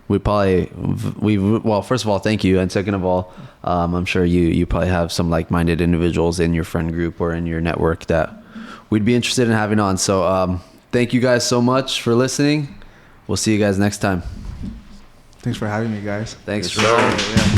well, first of all, thank you, and second of all, I'm sure you probably have some like-minded individuals in your friend group or in your network that we'd be interested in having on. So, thank you guys so much for listening. We'll see you guys next time. Thanks for having me, guys. Thanks for Yeah.